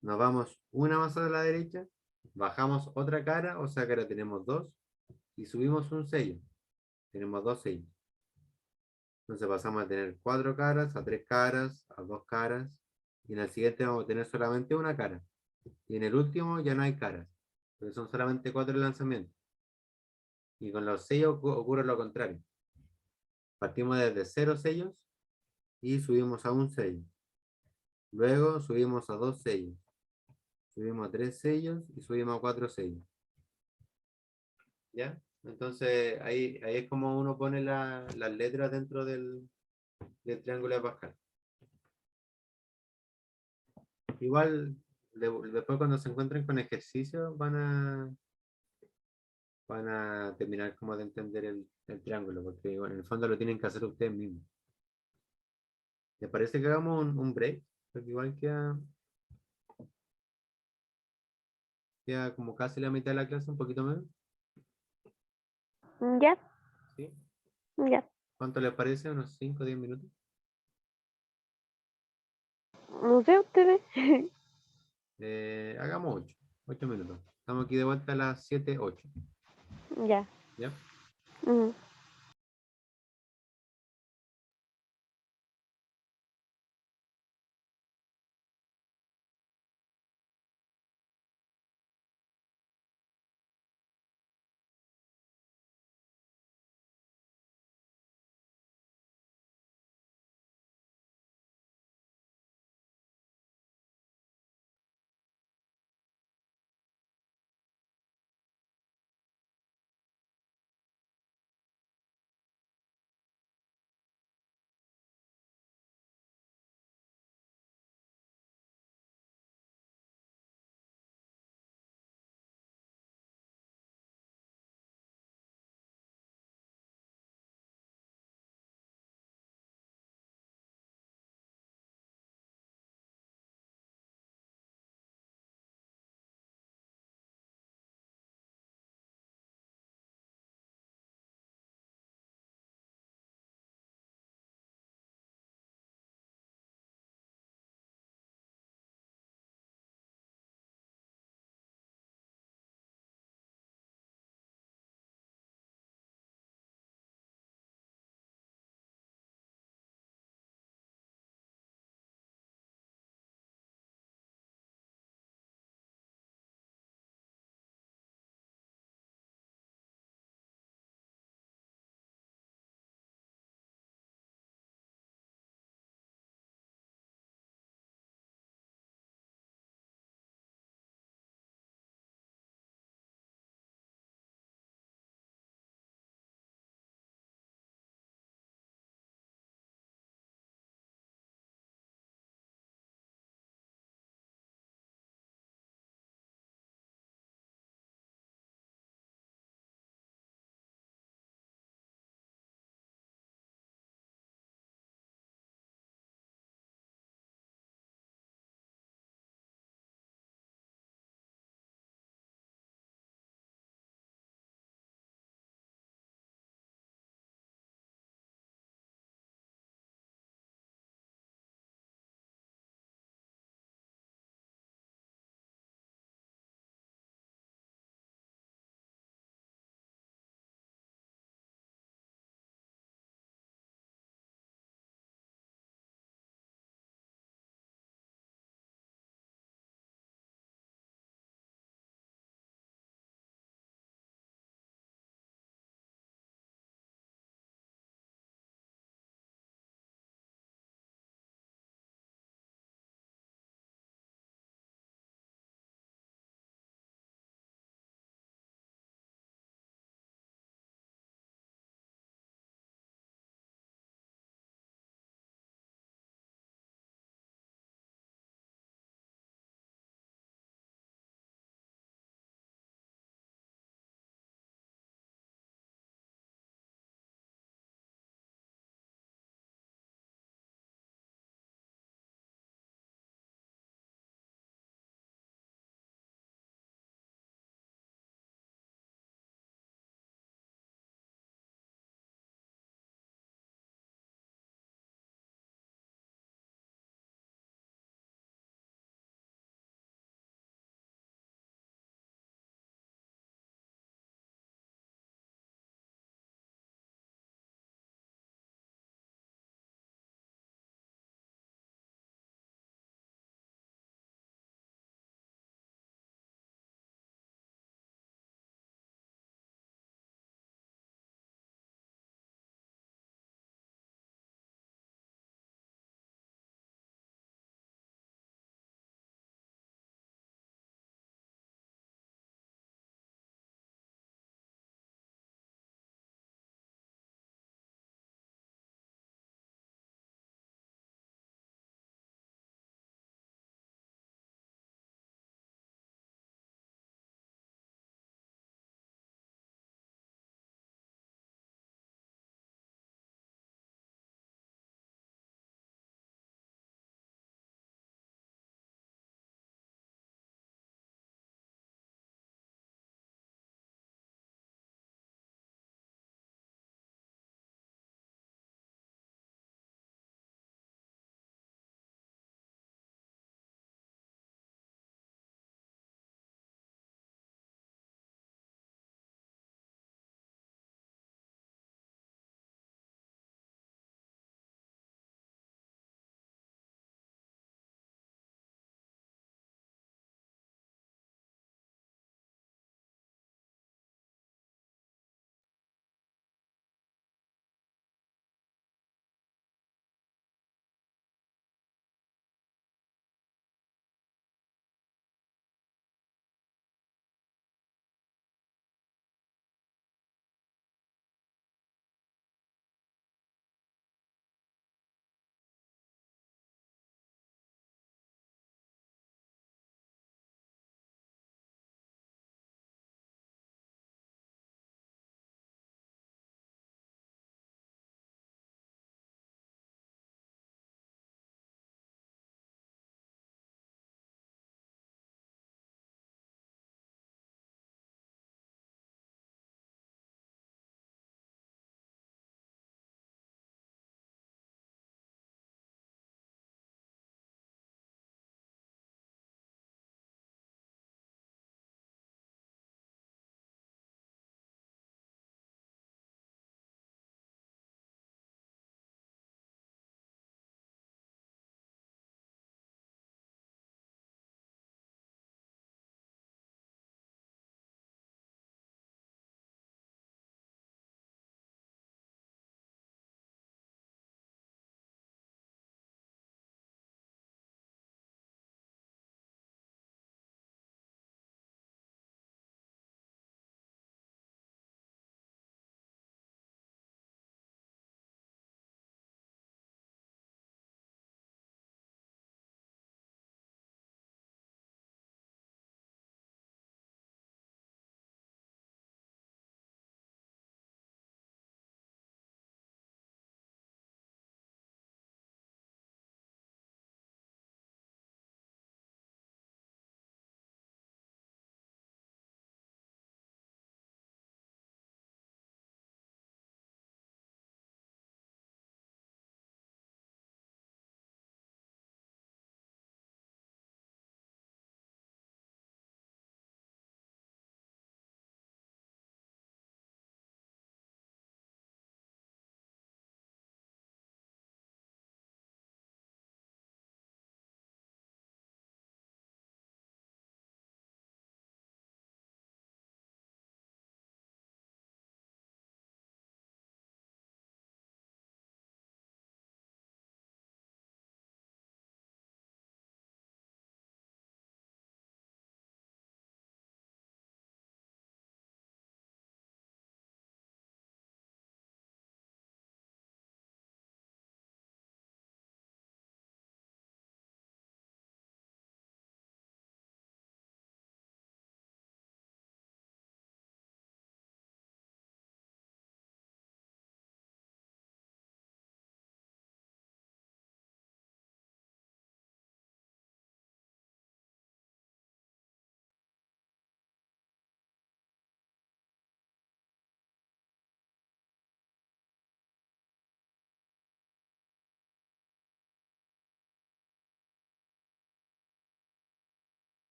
Nos vamos una más a la derecha, bajamos otra cara, o sea que ahora tenemos 2, y subimos un sello. Tenemos 2 sellos. Entonces pasamos a tener 4 caras, a 3 caras, a 2 caras, y en el siguiente vamos a tener solamente una cara. Y en el último ya no hay caras, porque son solamente 4 lanzamientos. Y con los sellos ocurre lo contrario. Partimos desde 0 sellos y subimos a un sello. Luego subimos a 2 sellos. Subimos a 3 sellos y subimos a 4 sellos. ¿Ya? Entonces ahí es como uno pone las letras dentro del triángulo de Pascal. Igual, después cuando se encuentren con ejercicios van a terminar como de entender el triángulo, porque igual, en el fondo lo tienen que hacer ustedes mismos. ¿Les parece que hagamos un break? Porque igual queda como casi la mitad de la clase, un poquito menos. Ya, ¿Sí? ya. ¿Cuánto les parece? ¿Unos 5 o 10 minutos? No sé ustedes. Hagamos 8 minutos. Estamos aquí de vuelta a las 7:08. Ya. ¿Ya? Ujú.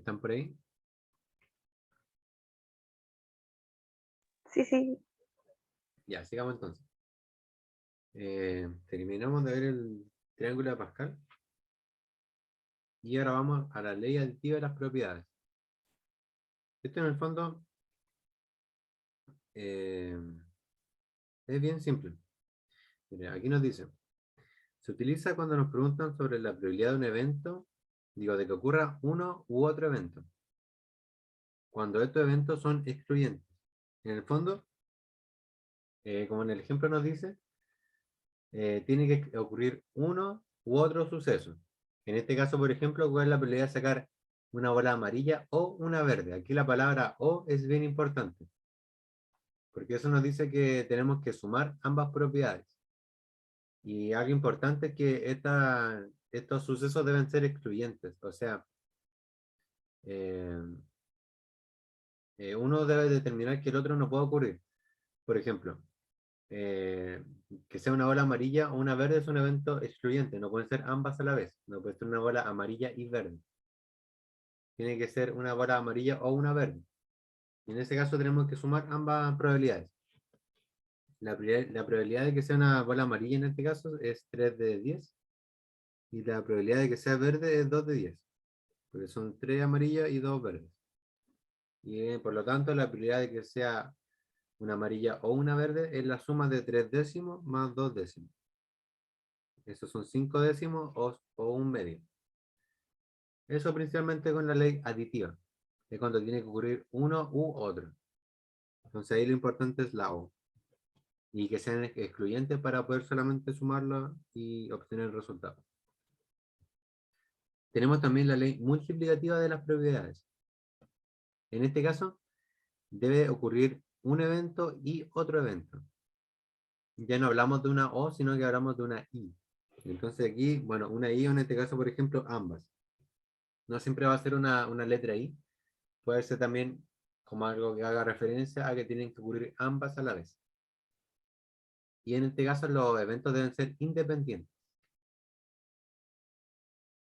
¿Están por ahí? Sí, sí. Ya, sigamos entonces. Terminamos de ver el triángulo de Pascal. Y ahora vamos a la ley aditiva de las propiedades. Esto en el fondo es bien simple. Mira, aquí nos dice, se utiliza cuando nos preguntan sobre la probabilidad de un evento, digo, de que ocurra uno u otro evento. Cuando estos eventos son excluyentes. En el fondo, como en el ejemplo nos dice, tiene que ocurrir uno u otro suceso. En este caso, por ejemplo, ¿cuál es la probabilidad de sacar una bola amarilla o una verde? Aquí la palabra o es bien importante, porque eso nos dice que tenemos que sumar ambas propiedades. Y algo importante es que estos sucesos deben ser excluyentes, o sea, eh, uno debe determinar que el otro no puede ocurrir. Por ejemplo, eh, que sea una bola amarilla o una verde es un evento excluyente, no pueden ser ambas a la vez, no puede ser una bola amarilla y verde. Tiene que ser una bola amarilla o una verde. Y en ese caso tenemos que sumar ambas probabilidades. La probabilidad de que sea una bola amarilla en este caso es 3 de 10 y la probabilidad de que sea verde es 2 de 10, porque son 3 amarillas y 2 verdes. Y por lo tanto la probabilidad de que sea una amarilla o una verde es la suma de 3 décimos más 2 décimos. Esos son 5 décimos o un medio. Eso principalmente con la ley aditiva, es cuando tiene que ocurrir uno u otro. Entonces ahí lo importante es la O. Y que sean excluyentes para poder solamente sumarlo y obtener el resultado. Tenemos también la ley multiplicativa de las propiedades. En este caso, debe ocurrir un evento y otro evento. Ya no hablamos de una O, sino que hablamos de una I. Entonces aquí, bueno, una I, en este caso, por ejemplo, ambas. No siempre va a ser una letra I. Puede ser también como algo que haga referencia a que tienen que ocurrir ambas a la vez. Y en este caso los eventos deben ser independientes.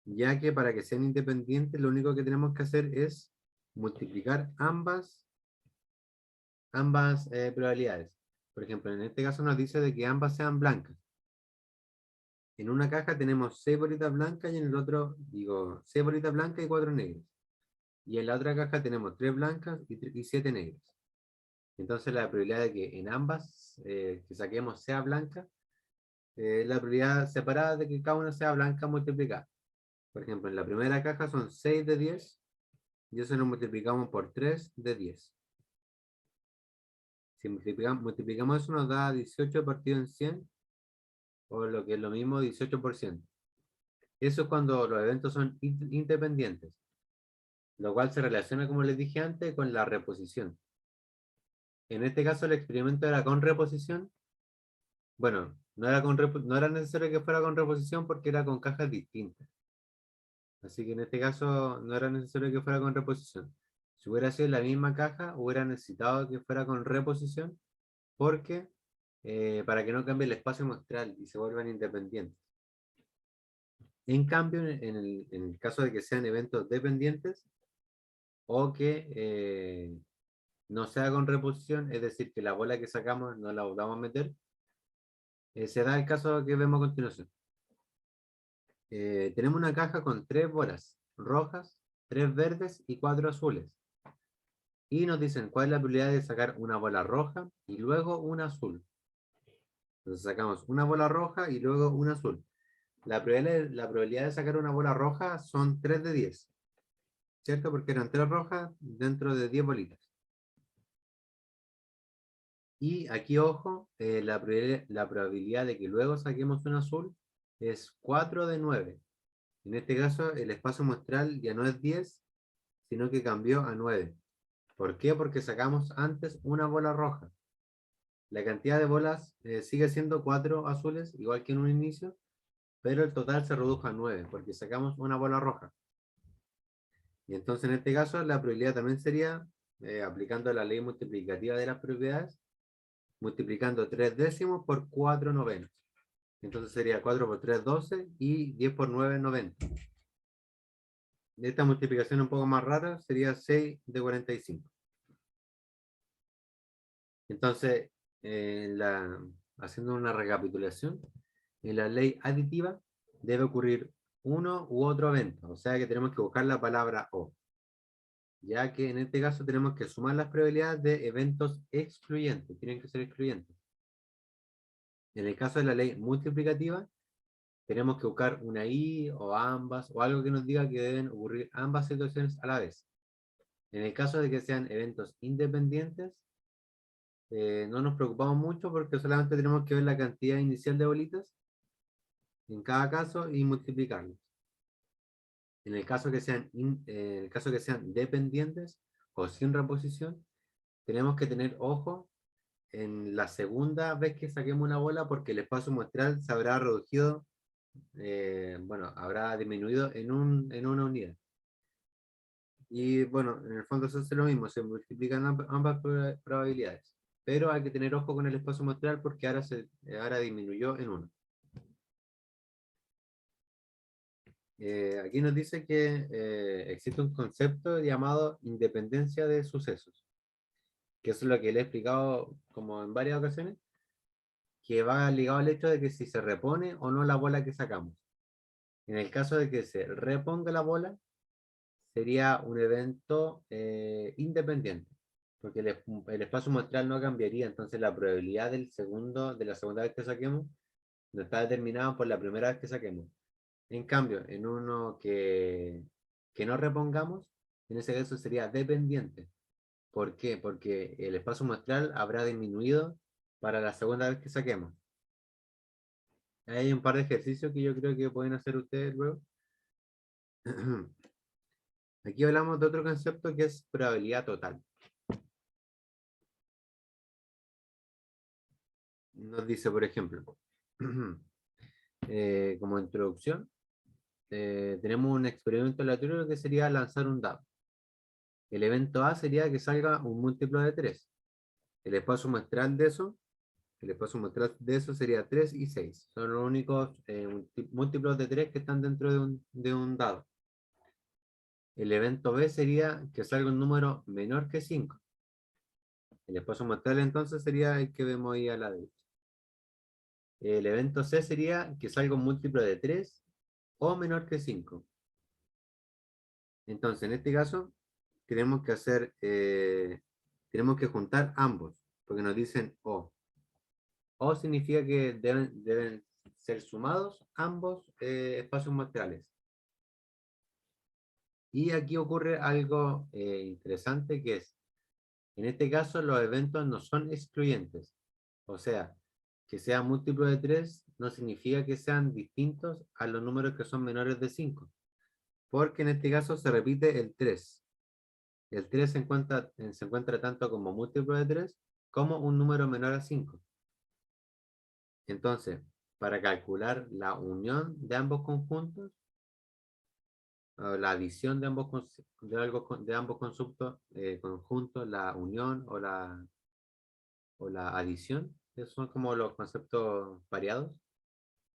Ya que para que sean independientes lo único que tenemos que hacer es multiplicar ambas probabilidades. Por ejemplo, en este caso nos dice de que ambas sean blancas. En una caja tenemos 6 bolitas blancas y en el otro, digo, 6 bolitas blancas y 4 negras. Y en la otra caja tenemos 3 blancas y 7 negras. Entonces la probabilidad de que en ambas que saquemos sea blanca, la probabilidad separada de que cada una sea blanca multiplicada. Por ejemplo, en la primera caja son 6 de 10 y eso lo multiplicamos por 3 de 10. Si multiplicamos eso nos da 18 partido en 100, o lo que es lo mismo, 18%. Eso es cuando los eventos son independientes, lo cual se relaciona, como les dije antes, con la reposición. En este caso el experimento era con reposición. Bueno, no era necesario que fuera con reposición porque era con cajas distintas. Así que en este caso no era necesario que fuera con reposición. Si hubiera sido la misma caja, hubiera necesitado que fuera con reposición, porque para que no cambie el espacio muestral y se vuelvan independientes. En cambio, en el caso de que sean eventos dependientes o que no sea con reposición, es decir, que la bola que sacamos no la volvamos a meter, se da el caso que vemos a continuación. Tenemos una caja con 3 bolas rojas, 3 verdes y 4 azules. Y nos dicen cuál es la probabilidad de sacar una bola roja y luego una azul. Entonces sacamos una bola roja y luego una azul. La probabilidad de sacar una bola roja son 3 de 10. ¿Cierto? Porque eran 3 rojas dentro de 10 bolitas. Y aquí, ojo, la probabilidad de que luego saquemos un azul es 4 de 9. En este caso, el espacio muestral ya no es 10, sino que cambió a 9. ¿Por qué? Porque sacamos antes una bola roja. La cantidad de bolas sigue siendo 4 azules, igual que en un inicio, pero el total se redujo a 9, porque sacamos una bola roja. Y entonces en este caso la probabilidad también sería, aplicando la ley multiplicativa de las propiedades, multiplicando 3 décimos por 4 novenos. Entonces sería 4 por 3, 12 y 10 por 9, 90. esta multiplicación un poco más rara sería 6 de 45. Entonces, haciendo una recapitulación, en la ley aditiva debe ocurrir uno u otro evento, o sea que tenemos que buscar la palabra o, ya que en este caso tenemos que sumar las probabilidades de eventos excluyentes, tienen que ser excluyentes. En el caso de la ley multiplicativa, tenemos que buscar una I o ambas, o algo que nos diga que deben ocurrir ambas situaciones a la vez. En el caso de que sean eventos independientes, no nos preocupamos mucho porque solamente tenemos que ver la cantidad inicial de bolitas en cada caso y multiplicarlos. En el caso que sean dependientes o sin reposición, tenemos que tener ojo en la segunda vez que saquemos una bola porque el espacio muestral se habrá reducido, habrá disminuido en una unidad. Y bueno, en el fondo eso es lo mismo, se multiplican ambas probabilidades. Pero hay que tener ojo con el espacio muestral porque ahora disminuyó en 1. Aquí nos dice que existe un concepto llamado independencia de sucesos, que eso es lo que le he explicado como en varias ocasiones, que va ligado al hecho de que si se repone o no la bola que sacamos. En el caso de que se reponga la bola, sería un evento independiente, porque el espacio muestral no cambiaría, entonces la probabilidad de la segunda vez que saquemos no está determinada por la primera vez que saquemos. En cambio, en uno que no repongamos, en ese caso sería dependiente. ¿Por qué? Porque el espacio muestral habrá disminuido para la segunda vez que saquemos. Hay un par de ejercicios que yo creo que pueden hacer ustedes luego. Aquí hablamos de otro concepto que es probabilidad total. Nos dice, por ejemplo, como introducción, tenemos un experimento aleatorio que sería lanzar un dado. El evento A sería que salga un múltiplo de 3. El espacio muestral de eso sería 3 y 6. Son los únicos múltiplos de 3 que están dentro de un dado. El evento B sería que salga un número menor que 5. El espacio muestral entonces sería el que vemos ahí a la derecha. El evento C sería que salga un múltiplo de 3 o menor que 5. Entonces, en este caso, tenemos que juntar ambos, porque nos dicen O. O significa que deben ser sumados ambos espacios muestrales. Y aquí ocurre algo interesante que es, en este caso los eventos no son excluyentes. O sea, que sea múltiplo de 3 no significa que sean distintos a los números que son menores de 5. Porque en este caso se repite el 3. El 3 se encuentra tanto como múltiplo de 3 como un número menor a 5. Entonces, para calcular la unión de ambos conjuntos, o la adición de ambos conjuntos, la unión o la adición, esos son como los conceptos variados.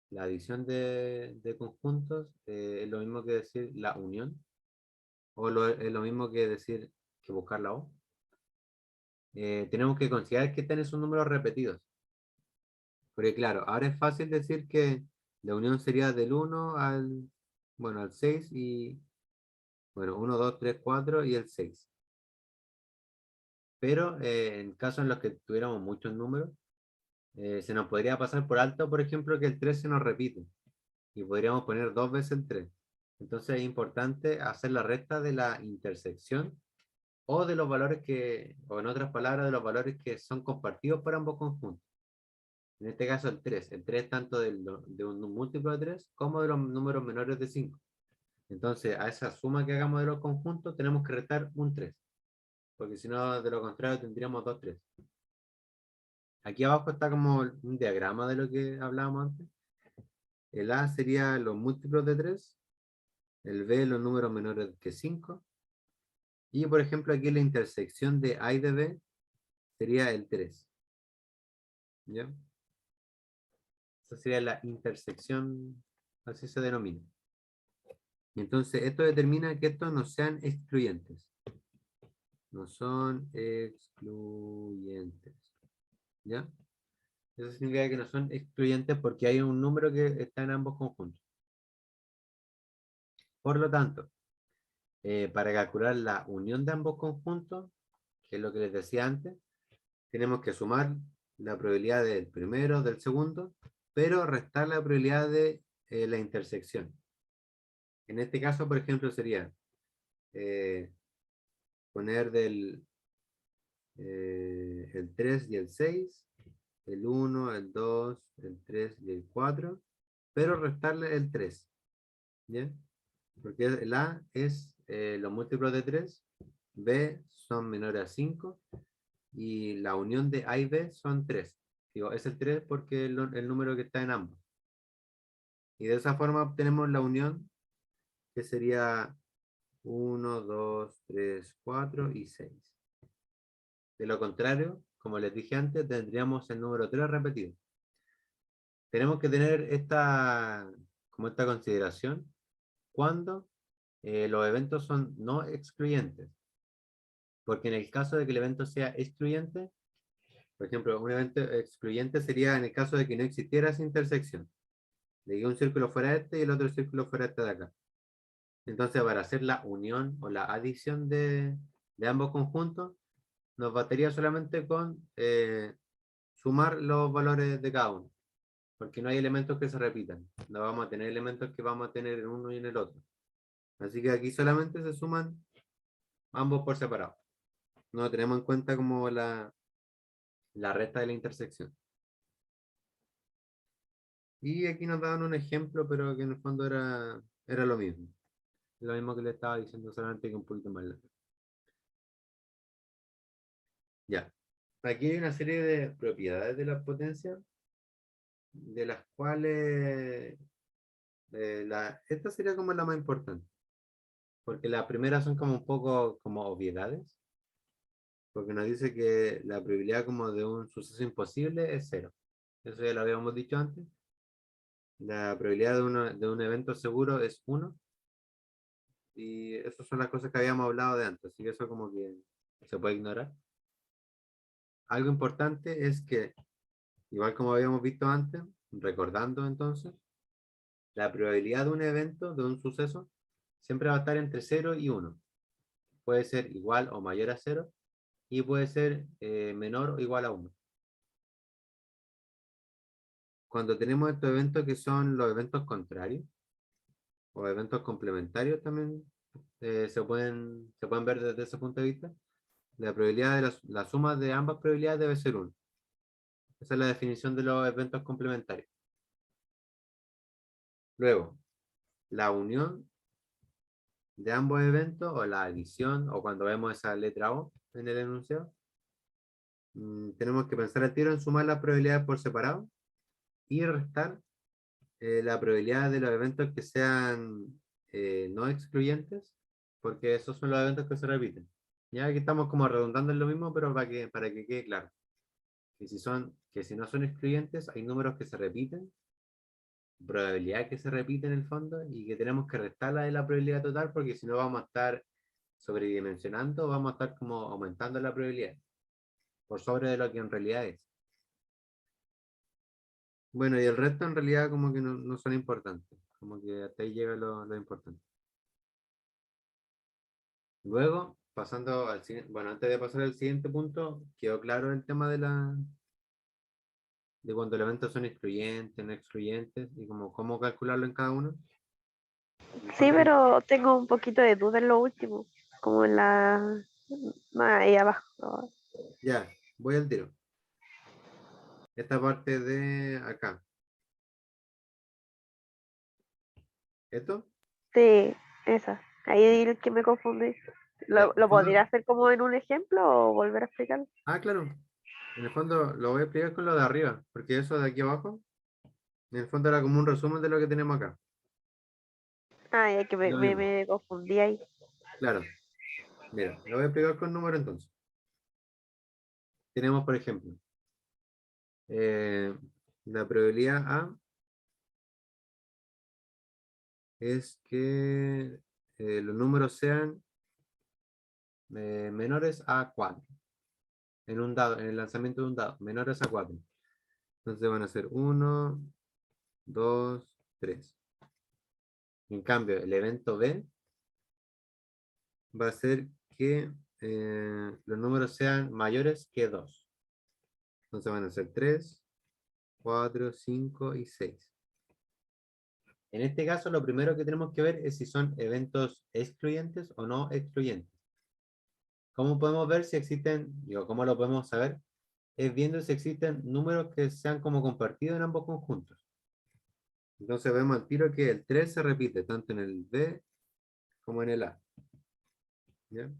La adición de conjuntos es lo mismo que decir la unión, es lo mismo que decir que buscar la O. Tenemos que considerar que están esos números repetidos. Porque claro, ahora es fácil decir que la unión sería del 1 al 6 y, 1, 2, 3, 4 y el 6. Pero en casos en los que tuviéramos muchos números, se nos podría pasar por alto, por ejemplo, que el 3 se nos repite. Y podríamos poner 2 veces el 3. Entonces es importante hacer la resta de la intersección o de los valores o en otras palabras, de los valores que son compartidos por ambos conjuntos. En este caso el 3. El 3 tanto de un múltiplo de 3 como de los números menores de 5. Entonces a esa suma que hagamos de los conjuntos tenemos que restar un 3. Porque si no, de lo contrario tendríamos 2, 3. Aquí abajo está como un diagrama de lo que hablábamos antes. El A sería los múltiplos de 3. El B los números menores que 5. Y por ejemplo aquí la intersección de A y de B sería el 3. ¿Ya? Esa sería la intersección, así se denomina. Entonces, esto determina que estos no sean excluyentes. No son excluyentes. ¿Ya? Eso significa que no son excluyentes porque hay un número que está en ambos conjuntos. Por lo tanto, para calcular la unión de ambos conjuntos, que es lo que les decía antes, tenemos que sumar la probabilidad del primero, del segundo, pero restar la probabilidad de la intersección. En este caso, por ejemplo, sería poner el 3 y el 6, el 1, el 2, el 3 y el 4, pero restarle el 3. ¿Ya? Porque el A es los múltiplos de 3, B son menores a 5, y la unión de A y B son 3. Digo, es el 3 porque es el número que está en ambos. Y de esa forma obtenemos la unión, que sería 1, 2, 3, 4 y 6. De lo contrario, como les dije antes, tendríamos el número 3 repetido. Tenemos que tener esta consideración cuando los eventos son no excluyentes. Porque en el caso de que el evento sea excluyente, por ejemplo, un evento excluyente sería en el caso de que no existiera esa intersección. De que un círculo fuera este y el otro círculo fuera este de acá. Entonces, para hacer la unión o la adición de ambos conjuntos, nos bastaría solamente con sumar los valores de cada uno. Porque no hay elementos que se repitan. No vamos a tener elementos que vamos a tener en uno y en el otro. Así que aquí solamente se suman ambos por separado. No tenemos en cuenta como la resta de la intersección. Y aquí nos daban un ejemplo, pero que en el fondo era lo mismo. Lo mismo que le estaba diciendo, solamente que un poquito más largo. Ya. Aquí hay una serie de propiedades de la potencia, de las cuales esta sería como la más importante. Porque las primeras son como un poco como obviedades. Porque nos dice que la probabilidad como de un suceso imposible es 0. Eso ya lo habíamos dicho antes. La probabilidad de un evento seguro es 1. Y esas son las cosas que habíamos hablado de antes. Así que eso como que se puede ignorar. Algo importante es que, igual como habíamos visto antes, recordando entonces, la probabilidad de un evento, de un suceso, siempre va a estar entre 0 y 1. Puede ser igual o mayor a 0 y puede ser menor o igual a 1. Cuando tenemos estos eventos que son los eventos contrarios o eventos complementarios también se pueden ver desde ese punto de vista, la probabilidad de la suma de ambas probabilidades debe ser 1. Esa es la definición de los eventos complementarios. Luego, la unión de ambos eventos o la adición o cuando vemos esa letra O en el enunciado, tenemos que pensar al tiro en sumar las probabilidades por separado y restar la probabilidad de los eventos que sean no excluyentes, porque esos son los eventos que se repiten. Ya aquí estamos como redundando en lo mismo, pero para que quede claro. Que si no son excluyentes, hay números que se repiten, probabilidad que se repite en el fondo, y que tenemos que restarla de la probabilidad total, porque si no vamos a estar sobredimensionando, vamos a estar como aumentando la probabilidad, por sobre de lo que en realidad es. Bueno, y el resto en realidad como que no son importantes, como que hasta ahí llega lo importante. Luego, pasando al siguiente, bueno, antes de pasar al siguiente punto, quedó claro el tema de cuando elementos son excluyentes, no excluyentes, y como cómo calcularlo en cada uno. Sí, pero tengo un poquito de duda en lo último, como en la... más ahí abajo. Ya, voy al tiro. Esta parte de acá. ¿Esto? Sí, esa. Ahí el que me confundí. Ya, ¿Lo, en el lo podría fondo, hacer como en un ejemplo o volver a explicarlo? claro. En el fondo lo voy a explicar con lo de arriba, porque eso de aquí abajo, en el fondo era como un resumen de lo que tenemos acá. Ah, ya que Lo mismo. me confundí ahí. Claro. Mira, lo voy a explicar con número entonces. Tenemos, por ejemplo, la probabilidad A es que los números sean menores a 4. En un dado, en el lanzamiento de un dado, menores a 4. Entonces van a ser 1, 2, 3. En cambio, el evento B va a ser que los números sean mayores que 2. Entonces van a ser 3, 4, 5 y 6. En este caso, lo primero que tenemos que ver es si son eventos excluyentes o no excluyentes. ¿Cómo podemos ver si existen, cómo lo podemos saber? Es viendo si existen números que sean como compartidos en ambos conjuntos. Entonces vemos al tiro que el 3 se repite tanto en el B como en el A. ¿Ya?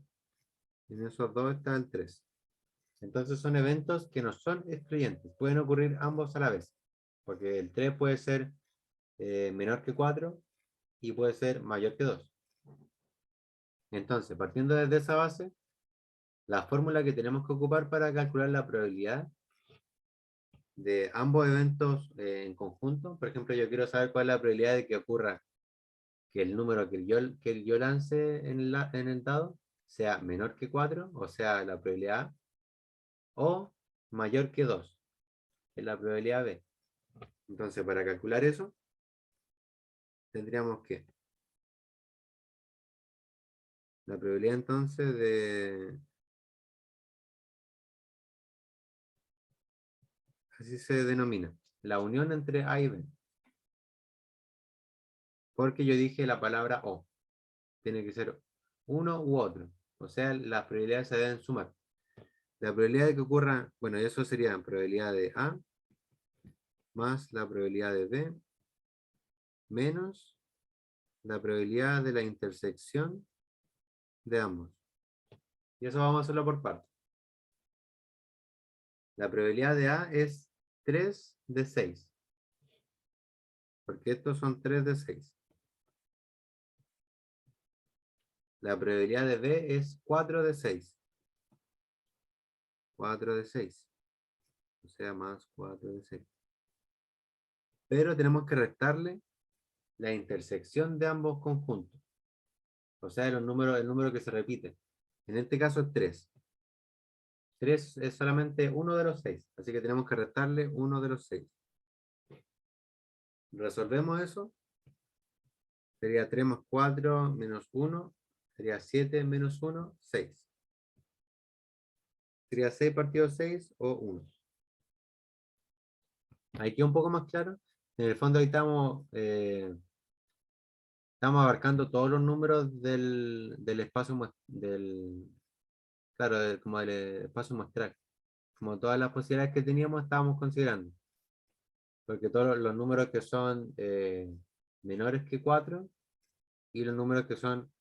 En esos dos está el 3. Entonces son eventos que no son excluyentes. Pueden ocurrir ambos a la vez. Porque el 3 puede ser menor que 4 y puede ser mayor que 2. Entonces, partiendo desde esa base, la fórmula que tenemos que ocupar para calcular la probabilidad de ambos eventos en conjunto, por ejemplo, yo quiero saber cuál es la probabilidad de que ocurra que el número que yo lance en el dado sea menor que 4, o sea, la probabilidad A, o mayor que 2, que es la probabilidad B. Entonces, para calcular eso, tendríamos que la probabilidad entonces de... Así se denomina, la unión entre A y B. Porque yo dije la palabra O. Tiene que ser uno u otro. O sea, las probabilidades se deben sumar. La probabilidad de que ocurra, bueno, eso sería la probabilidad de A más la probabilidad de B menos la probabilidad de la intersección de ambos. Y eso vamos a hacerlo por partes. La probabilidad de A es 3 de 6. Porque estos son 3 de 6. La probabilidad de B es 4 de 6. 4 de 6. O sea, más 4 de 6. Pero tenemos que restarle la intersección de ambos conjuntos. O sea, el número que se repite. En este caso es 3. 3 es solamente uno de los 6. Así que tenemos que restarle uno de los 6. Resolvemos eso. Sería 3 más 4 menos 1. Sería 7 menos 1, 6. Sería 6 partido 6 o 1. Ahí queda un poco más claro. En el fondo ahí estamos abarcando todos los números del espacio claro, como del espacio muestral. Como todas las posibilidades que teníamos estábamos considerando. Porque todos los números que son menores que 4 y los números que son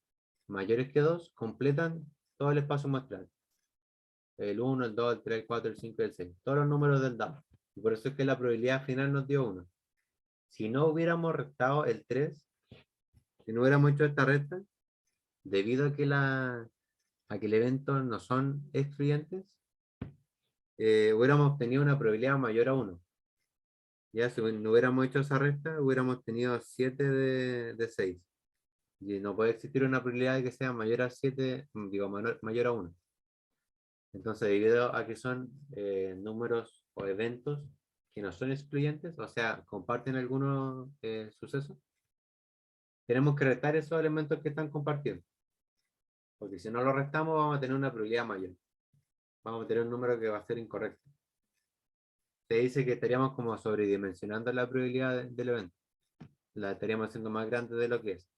mayores que 2 completan todo el espacio muestral. El 1, el 2, el 3, el 4, el 5 y el 6. Todos los números del dado. Y por eso es que la probabilidad final nos dio 1. Si no hubiéramos restado el 3, si no hubiéramos hecho esta resta, debido a que el evento no son excluyentes, hubiéramos tenido una probabilidad mayor a 1. Ya si no hubiéramos hecho esa resta, hubiéramos tenido 7 de 6. Y no puede existir una probabilidad de que sea mayor a 7, digo, mayor a 1. Entonces, debido a que son números o eventos que no son excluyentes, o sea, comparten algunos sucesos, tenemos que restar esos elementos que están compartiendo. Porque si no lo restamos, vamos a tener una probabilidad mayor. Vamos a tener un número que va a ser incorrecto. Se dice que estaríamos como sobredimensionando la probabilidad del evento. La estaríamos haciendo más grande de lo que es.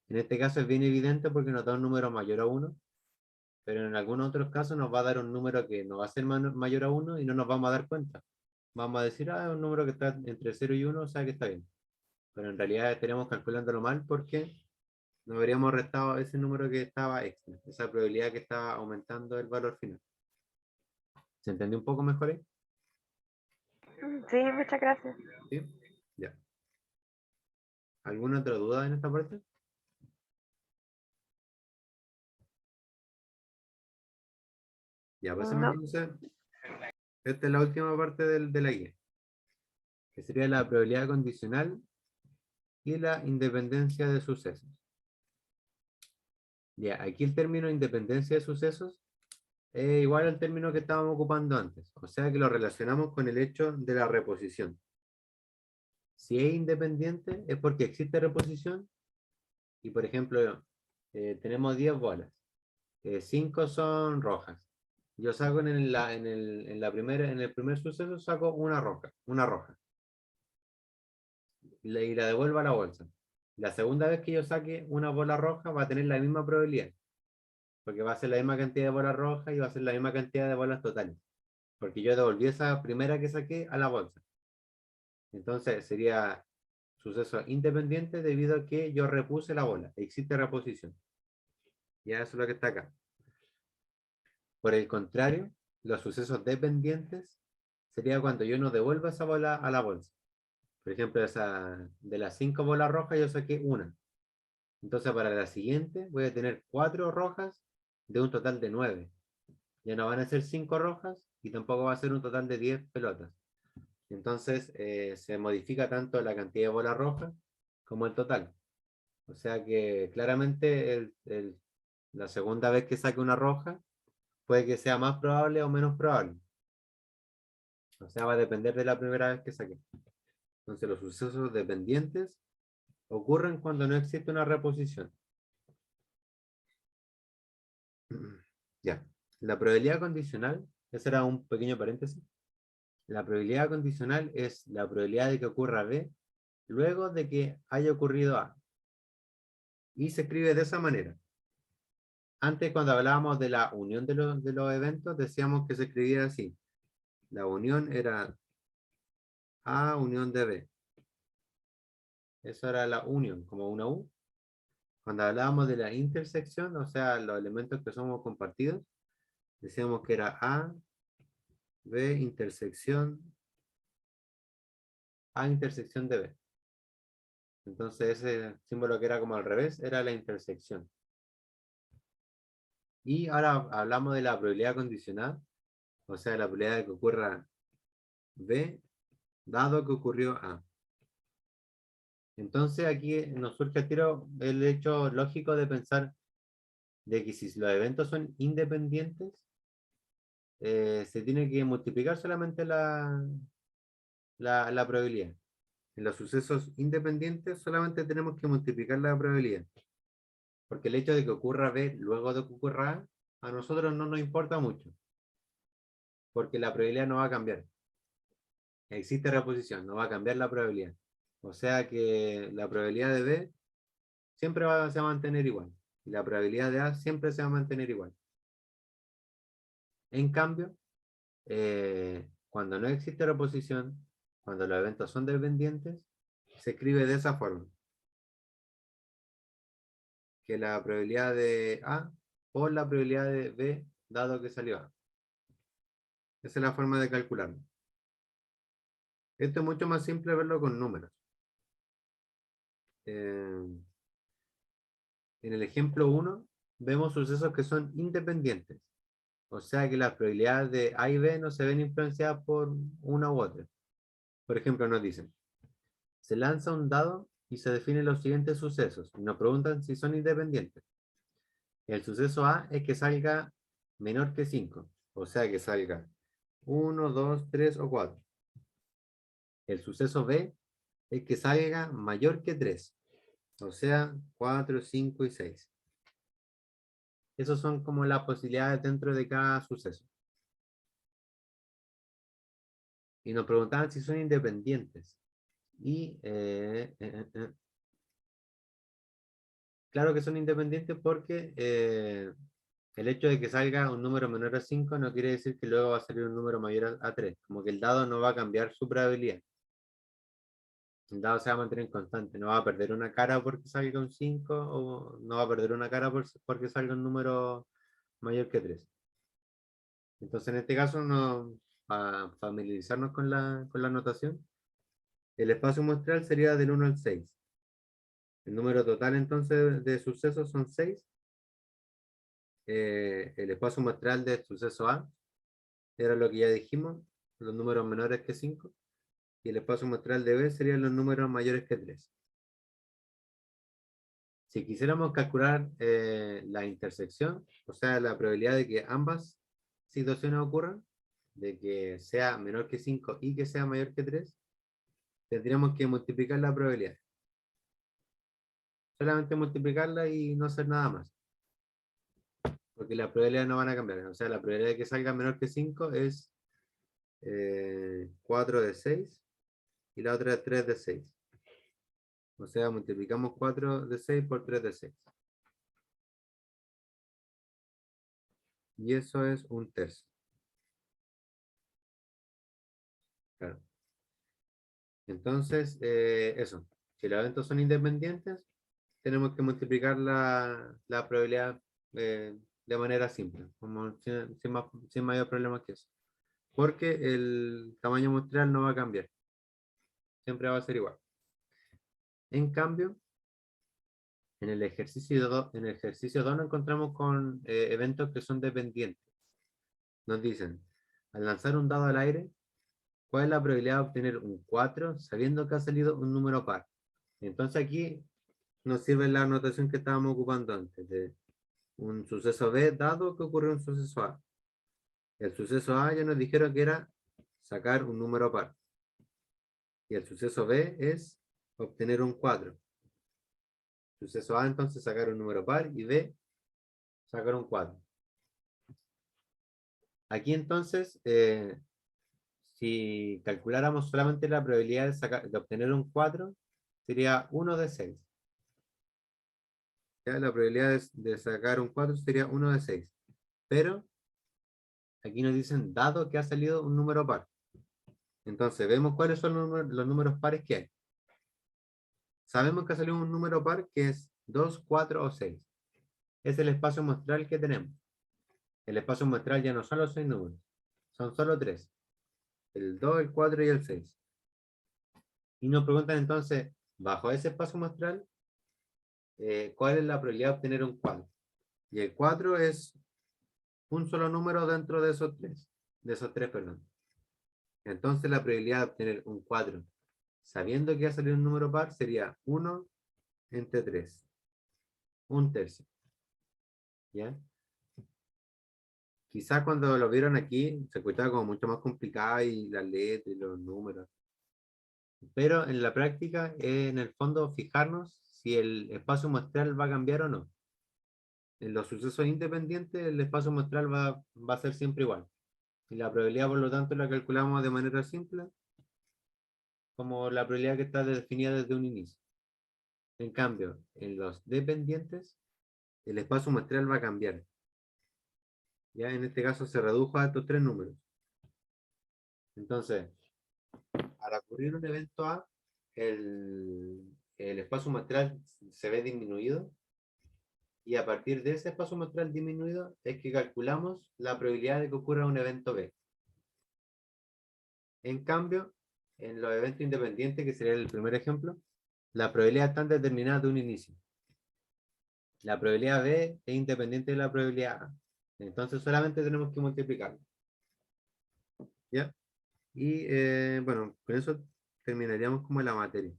En este caso es bien evidente porque nos da un número mayor a 1, pero en algunos otros casos nos va a dar un número que no va a ser mayor a 1 y no nos vamos a dar cuenta. Vamos a decir, es un número que está entre 0 y 1, o sea que está bien. Pero en realidad estaríamos calculándolo mal porque no habríamos restado ese número que estaba extra, esa probabilidad que estaba aumentando el valor final. ¿Se entendió un poco mejor ahí? Sí, muchas gracias. ¿Sí? Ya. ¿Alguna otra duda en esta parte? Ya, pasemos No. entonces. Esta es la última parte de la guía, que sería la probabilidad condicional y la independencia de sucesos. Ya, aquí el término independencia de sucesos es igual al término que estábamos ocupando antes. O sea que lo relacionamos con el hecho de la reposición. Si es independiente es porque existe reposición y, por ejemplo, tenemos 10 bolas. 5 son rojas. Yo saco en el primer suceso saco una roja. Y la devuelvo a la bolsa. La segunda vez que yo saque una bola roja va a tener la misma probabilidad. Porque va a ser la misma cantidad de bolas rojas y va a ser la misma cantidad de bolas totales. Porque yo devolví esa primera que saqué a la bolsa. Entonces sería suceso independiente debido a que yo repuse la bola. Existe reposición. Ya eso es lo que está acá. Por el contrario, los sucesos dependientes sería cuando yo no devuelvo esa bola a la bolsa. Por ejemplo, de las 5 bolas rojas yo saqué una. Entonces para la siguiente voy a tener 4 rojas de un total de 9. Ya no van a ser 5 rojas y tampoco va a ser un total de 10 pelotas. Entonces se modifica tanto la cantidad de bolas rojas como el total. O sea que claramente la segunda vez que saque una roja puede que sea más probable o menos probable. O sea, va a depender de la primera vez que saque. Entonces los sucesos dependientes ocurren cuando no existe una reposición. Ya. La probabilidad condicional, ese era un pequeño paréntesis. La probabilidad condicional es la probabilidad de que ocurra B luego de que haya ocurrido A. Y se escribe de esa manera. Antes, cuando hablábamos de la unión de los eventos, decíamos que se escribía así. La unión era A unión de B. Eso era la unión, como una U. Cuando hablábamos de la intersección, o sea, los elementos que somos compartidos, decíamos que era A, B, A intersección de B. Entonces ese símbolo que era como al revés era la intersección. Y ahora hablamos de la probabilidad condicional, o sea, la probabilidad de que ocurra B, dado que ocurrió A. Entonces aquí nos surge al tiro el hecho lógico de pensar de que si los eventos son independientes, se tiene que multiplicar solamente la probabilidad. En los sucesos independientes solamente tenemos que multiplicar la probabilidad. Porque el hecho de que ocurra B luego de que ocurra A nosotros no nos importa mucho. Porque la probabilidad no va a cambiar. Existe reposición, no va a cambiar la probabilidad. O sea que la probabilidad de B siempre se va a mantener igual. Y la probabilidad de A siempre se va a mantener igual. En cambio, cuando no existe reposición, cuando los eventos son dependientes, se escribe de esa forma. Que la probabilidad de A por la probabilidad de B dado que salió A. Esa es la forma de calcularlo. Esto es mucho más simple verlo con números. En el ejemplo 1 vemos sucesos que son independientes. O sea que las probabilidades de A y B no se ven influenciadas por una u otra. Por ejemplo, nos dicen, se lanza un dado y se definen los siguientes sucesos. Y nos preguntan si son independientes. El suceso A es que salga menor que 5. O sea que salga 1, 2, 3 o 4. El suceso B es que salga mayor que 3. O sea, 4, 5 y 6. Esas son como las posibilidades dentro de cada suceso. Y nos preguntaban si son independientes. Y claro que son independientes porque el hecho de que salga un número menor a 5 no quiere decir que luego va a salir un número mayor a 3. Como que el dado no va a cambiar su probabilidad. El dado se va a mantener constante. No va a perder una cara porque salga un 5 o no va a perder una cara porque salga un número mayor que 3. Entonces, en este caso, para familiarizarnos con la notación, el espacio muestral sería del 1 al 6. El número total, entonces, de sucesos son 6. El espacio muestral de suceso A era lo que ya dijimos, los números menores que 5. Y el espacio muestral de B serían los números mayores que 3. Si quisiéramos calcular la intersección, o sea, la probabilidad de que ambas situaciones ocurran, de que sea menor que 5 y que sea mayor que 3, tendríamos que multiplicar la probabilidad. Solamente multiplicarla y no hacer nada más. Porque las probabilidades no van a cambiar. O sea, la probabilidad de que salga menor que 5 es 4 de 6 y la otra es 3 de 6. O sea, multiplicamos 4 de 6 por 3 de 6. Y eso es un tercio. Claro. Entonces, eso. Si los eventos son independientes, tenemos que multiplicar la probabilidad de manera simple, como sin mayor problema que eso. Porque el tamaño muestral no va a cambiar. Siempre va a ser igual. En cambio, en el ejercicio 2 nos encontramos con eventos que son dependientes. Nos dicen, al lanzar un dado al aire, ¿cuál es la probabilidad de obtener un 4 sabiendo que ha salido un número par? Entonces aquí nos sirve la anotación que estábamos ocupando antes, de un suceso B dado que ocurrió un suceso A. El suceso A ya nos dijeron que era sacar un número par. Y el suceso B es obtener un 4. Suceso A entonces sacar un número par y B sacar un 4. Aquí entonces, si calculáramos solamente la probabilidad de obtener un 4, sería 1 de 6. ¿Ya? La probabilidad de sacar un 4 sería 1 de 6. Pero aquí nos dicen, dado que ha salido un número par. Entonces, vemos cuáles son los números pares que hay. Sabemos que ha salido un número par que es 2, 4 o 6. Es el espacio muestral que tenemos. El espacio muestral ya no son los 6 números, son solo 3. El 2, el 4 y el 6. Y nos preguntan entonces, bajo ese espacio muestral, ¿cuál es la probabilidad de obtener un 4? Y el 4 es un solo número dentro de esos 3. De esos 3, perdón. Entonces la probabilidad de obtener un 4, sabiendo que va a salir un número par, sería 1 entre 3. Un tercio. ¿Ya? Quizás cuando lo vieron aquí, se escuchaba como mucho más complicado y las letras y los números. Pero en la práctica, en el fondo, fijarnos si el espacio muestral va a cambiar o no. En los sucesos independientes, el espacio muestral va a ser siempre igual. Y la probabilidad, por lo tanto, la calculamos de manera simple, como la probabilidad que está definida desde un inicio. En cambio, en los dependientes, el espacio muestral va a cambiar. Ya en este caso se redujo a estos 3 números. Entonces, al ocurrir un evento A, el espacio muestral se ve disminuido y a partir de ese espacio muestral disminuido es que calculamos la probabilidad de que ocurra un evento B. En cambio, en los eventos independientes, que sería el primer ejemplo, la probabilidad está determinada de un inicio. La probabilidad B es independiente de la probabilidad A. Entonces solamente tenemos que multiplicarlo. ¿Ya? Y bueno, con eso terminaríamos como la materia.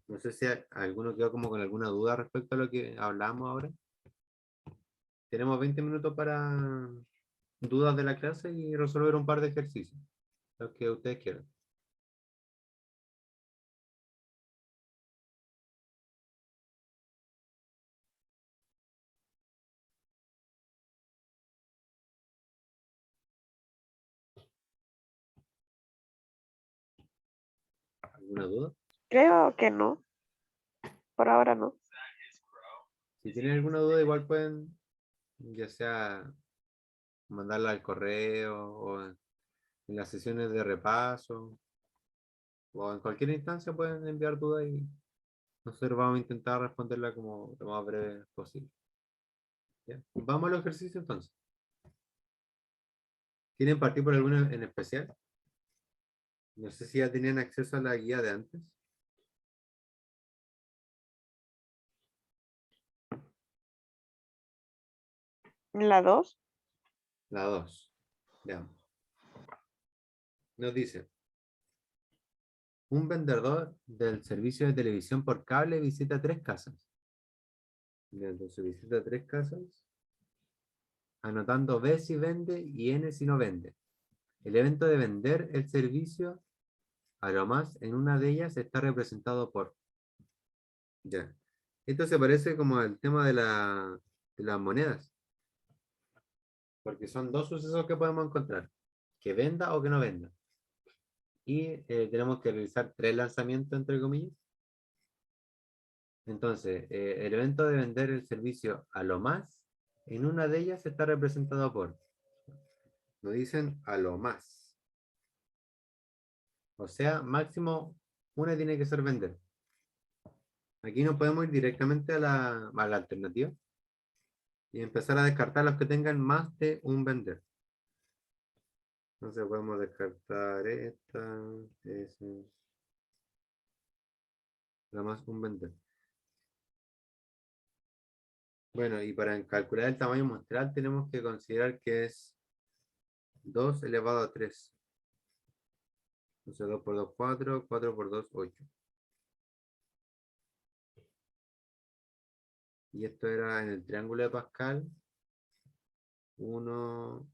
No sé si alguno quedó como con alguna duda respecto a lo que hablamos ahora. Tenemos 20 minutos para dudas de la clase y resolver un par de ejercicios, los que ustedes quieran. ¿Alguna duda? Creo que no. Por ahora no. Si tienen alguna duda, igual pueden, ya sea mandarla al correo o en las sesiones de repaso o en cualquier instancia pueden enviar dudas y nosotros vamos a intentar responderla como lo más breve posible. ¿Ya? Vamos al ejercicio entonces. ¿Quieren partir por alguno en especial? No sé si ya tenían acceso a la guía de antes. La 2. La 2. Veamos. Nos dice, un vendedor del servicio de televisión por cable visita 3 casas. Ya, entonces visita 3 casas, anotando B si vende y N si no vende. El evento de vender el servicio, a lo más, en una de ellas está representado por. Ya. Esto se parece como al tema de las monedas, porque son dos sucesos que podemos encontrar, que venda o que no venda. Y tenemos que realizar 3 lanzamientos, entre comillas. Entonces, el evento de vender el servicio a lo más, en una de ellas está representado por. Nos dicen a lo más. O sea, máximo una tiene que ser vender. Aquí no podemos ir directamente a la alternativa y empezar a descartar los que tengan más de un vender. Entonces podemos descartar esta, esa, la más un vender. Bueno, y para calcular el tamaño muestral tenemos que considerar que es 2 elevado a 3. Entonces 2 por 2, 4, 4 por 2, 8. Y esto era en el triángulo de Pascal. 1,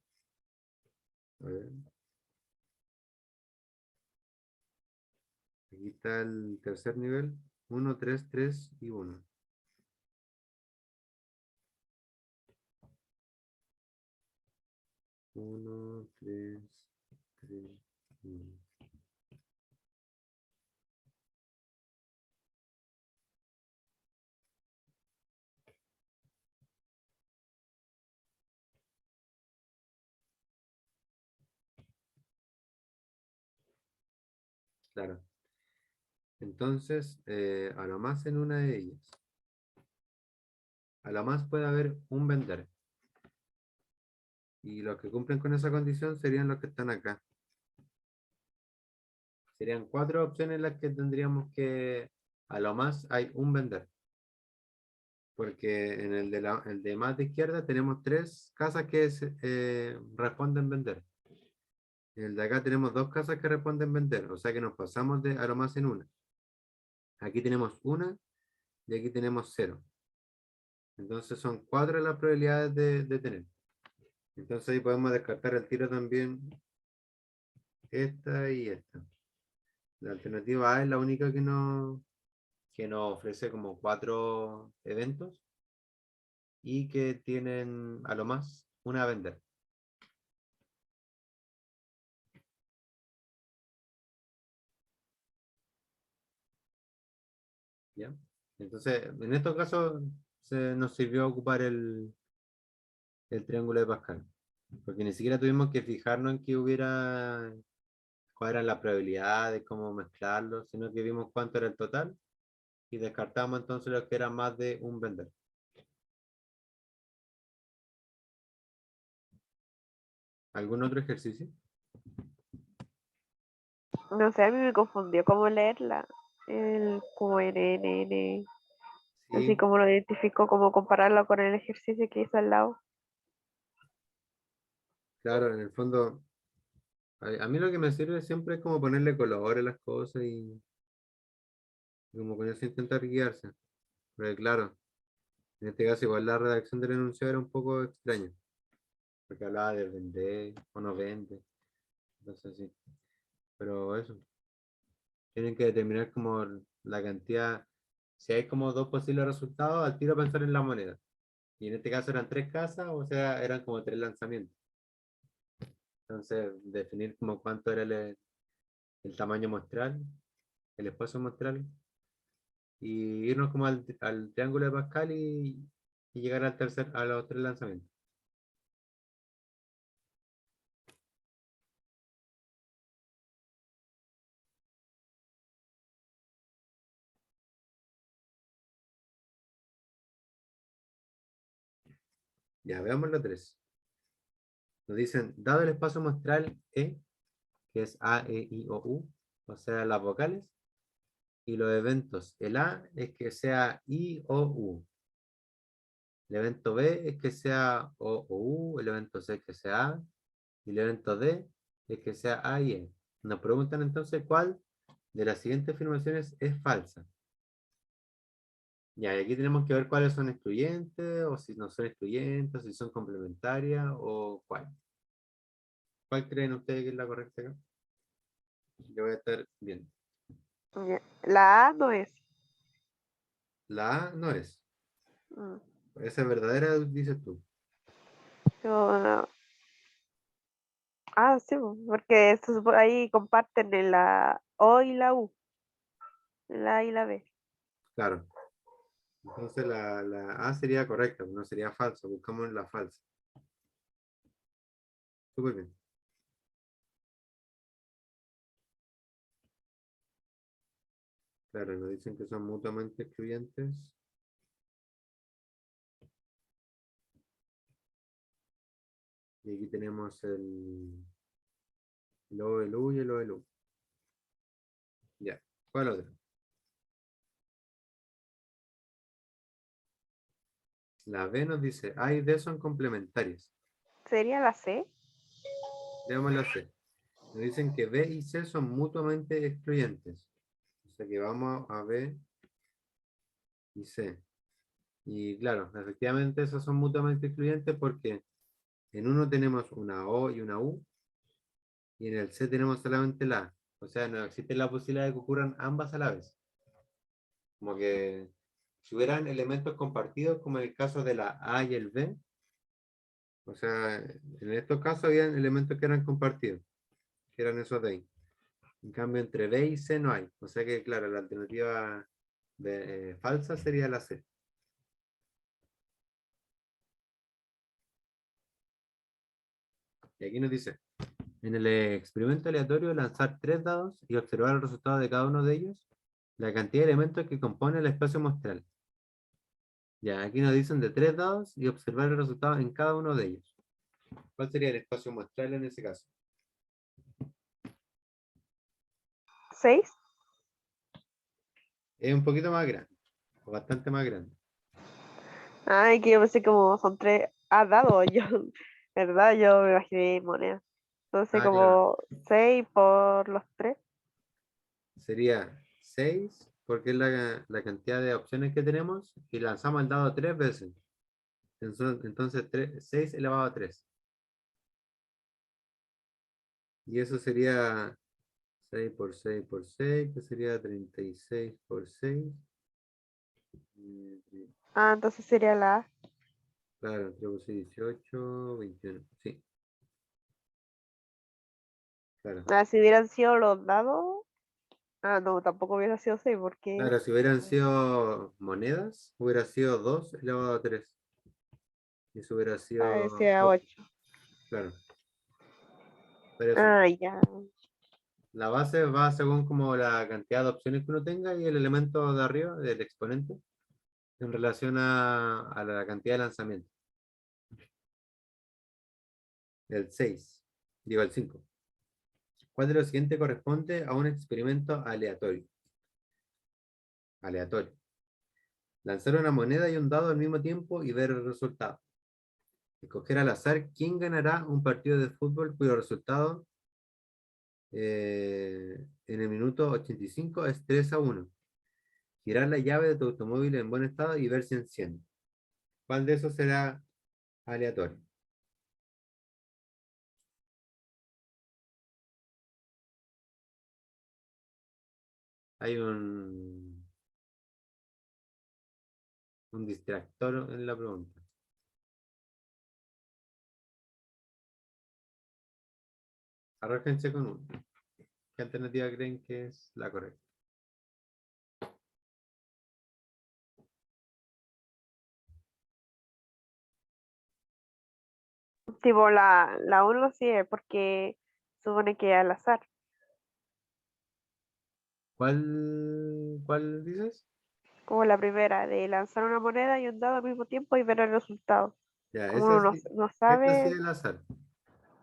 a ver, aquí está el tercer nivel. 1, 3, 3 y 1. 1, 3, 3, 1. Claro. Entonces, a lo más en una de ellas. A lo más puede haber un vender. Y los que cumplen con esa condición serían los que están acá. Serían 4 opciones las que tendríamos que, a lo más hay un vender. Porque en el de más de izquierda tenemos 3 casas que responden vender. En el de acá tenemos 2 casas que responden vender. O sea que nos pasamos de a lo más en una. Aquí tenemos una y aquí tenemos 0. Entonces son 4 las probabilidades de tener. Entonces ahí podemos descartar el tiro también esta y esta. La alternativa A es la única que nos ofrece como 4 eventos y que tienen a lo más una a vender. ¿Ya? Entonces, en estos casos nos sirvió ocupar el triángulo de Pascal, porque ni siquiera tuvimos que fijarnos en que hubiera, cuál eran las probabilidades, cómo mezclarlos, sino que vimos cuánto era el total y descartamos entonces los que eran más de un vender. ¿Algún otro ejercicio? No sé, a mí me confundió cómo leerla. El QNNN. Así Sí, como lo identifico, como compararlo con el ejercicio que hizo al lado. claro, en el fondo, a mí lo que me sirve siempre es como ponerle color a las cosas y como con eso intentar guiarse. Pero claro, en este caso igual la redacción del enunciado era un poco extraña, porque hablaba de vender o no vende, entonces sí. Pero eso, tienen que determinar como la cantidad, si hay como 2 posibles resultados, al tiro pensar en la moneda. Y en este caso eran 3 casas, o sea, eran como 3 lanzamientos. Entonces, definir como cuánto era el tamaño muestral, el espacio muestral, y irnos como al triángulo de Pascal y llegar a los 3 lanzamientos. Ya, veamos los 3. Nos dicen, dado el espacio muestral E, que es A, E, I, O, U, o sea, las vocales, y los eventos, el A es que sea I, O, U. El evento B es que sea O, O, U, el evento C es que sea A, y el evento D es que sea A y E. Nos preguntan entonces cuál de las siguientes afirmaciones es falsa. Ya, y aquí tenemos que ver cuáles son excluyentes, o si no son excluyentes, si son complementarias, o cuál. ¿Cuál creen ustedes que es la correcta acá? Yo voy a estar viendo. Ya. La A no es. La A no es. Mm. Esa es verdadera, dices tú. Yo, sí, porque ahí comparten en la O y la U, en la A y la B. Claro. Entonces la A sería correcta, no sería falsa. Buscamos la falsa. Súper bien. Claro, nos dicen que son mutuamente excluyentes. Y aquí tenemos el O del U y el O del U. Ya. ¿Cuál otra? La B nos dice A y D son complementarias. ¿Sería la C? Veamos la C. Nos dicen que B y C son mutuamente excluyentes. O sea que vamos a B y C. Y claro, efectivamente esos son mutuamente excluyentes porque en uno tenemos una O y una U y en el C tenemos solamente la A. O sea, no existe la posibilidad de que ocurran ambas a la vez. Como que si hubieran elementos compartidos, como en el caso de la A y el B, o sea, en estos casos habían elementos que eran compartidos, que eran esos de ahí. En cambio, entre B y C no hay. O sea que, claro, la alternativa falsa sería la C. Y aquí nos dice, en el experimento aleatorio, lanzar 3 dados y observar el resultado de cada uno de ellos, la cantidad de elementos que compone el espacio muestral. Ya, aquí nos dicen de 3 dados y observar el resultado en cada uno de ellos. ¿Cuál sería el espacio muestral en ese caso? 6. Es un poquito más grande, o bastante más grande. Ay, que yo pensé como son 3 dados, yo, ¿verdad? Yo me imaginé moneda. Entonces Ah, claro. como 6 por los 3. Sería 6, porque es la cantidad de opciones que tenemos, y lanzamos el dado 3 veces. Entonces 6 elevado a 3. Y eso sería 6 por 6 por 6, que sería 36 por 6. Entonces sería la A. Claro, 3 por 6, 18, 21. Sí, claro. Si hubieran sido los dados. No, tampoco hubiera sido 6 porque Claro, si hubieran sido monedas, hubiera sido 2 elevado a 3. Y eso hubiera sido decía 8. 8. Claro. Pero eso, Ya. la base va según como la cantidad de opciones que uno tenga y el elemento de arriba, del exponente, en relación a la cantidad de lanzamiento. El 6, digo el 5. ¿Cuál de los siguientes corresponde a un experimento aleatorio? Aleatorio. Lanzar una moneda y un dado al mismo tiempo y ver el resultado. Escoger al azar quién ganará un partido de fútbol cuyo resultado en el minuto 85 es 3-1. Girar la llave de tu automóvil en buen estado y ver si enciende. ¿Cuál de esos será aleatorio? Hay un distractor en la pregunta. Arrójense con uno. ¿Qué alternativa creen que es la correcta? Tipo, la 1 sí es porque supone que al azar. ¿Cuál dices? Como la primera, de lanzar una moneda y un dado al mismo tiempo y ver el resultado. Ya, Como uno no esta sí sabe, es el azar.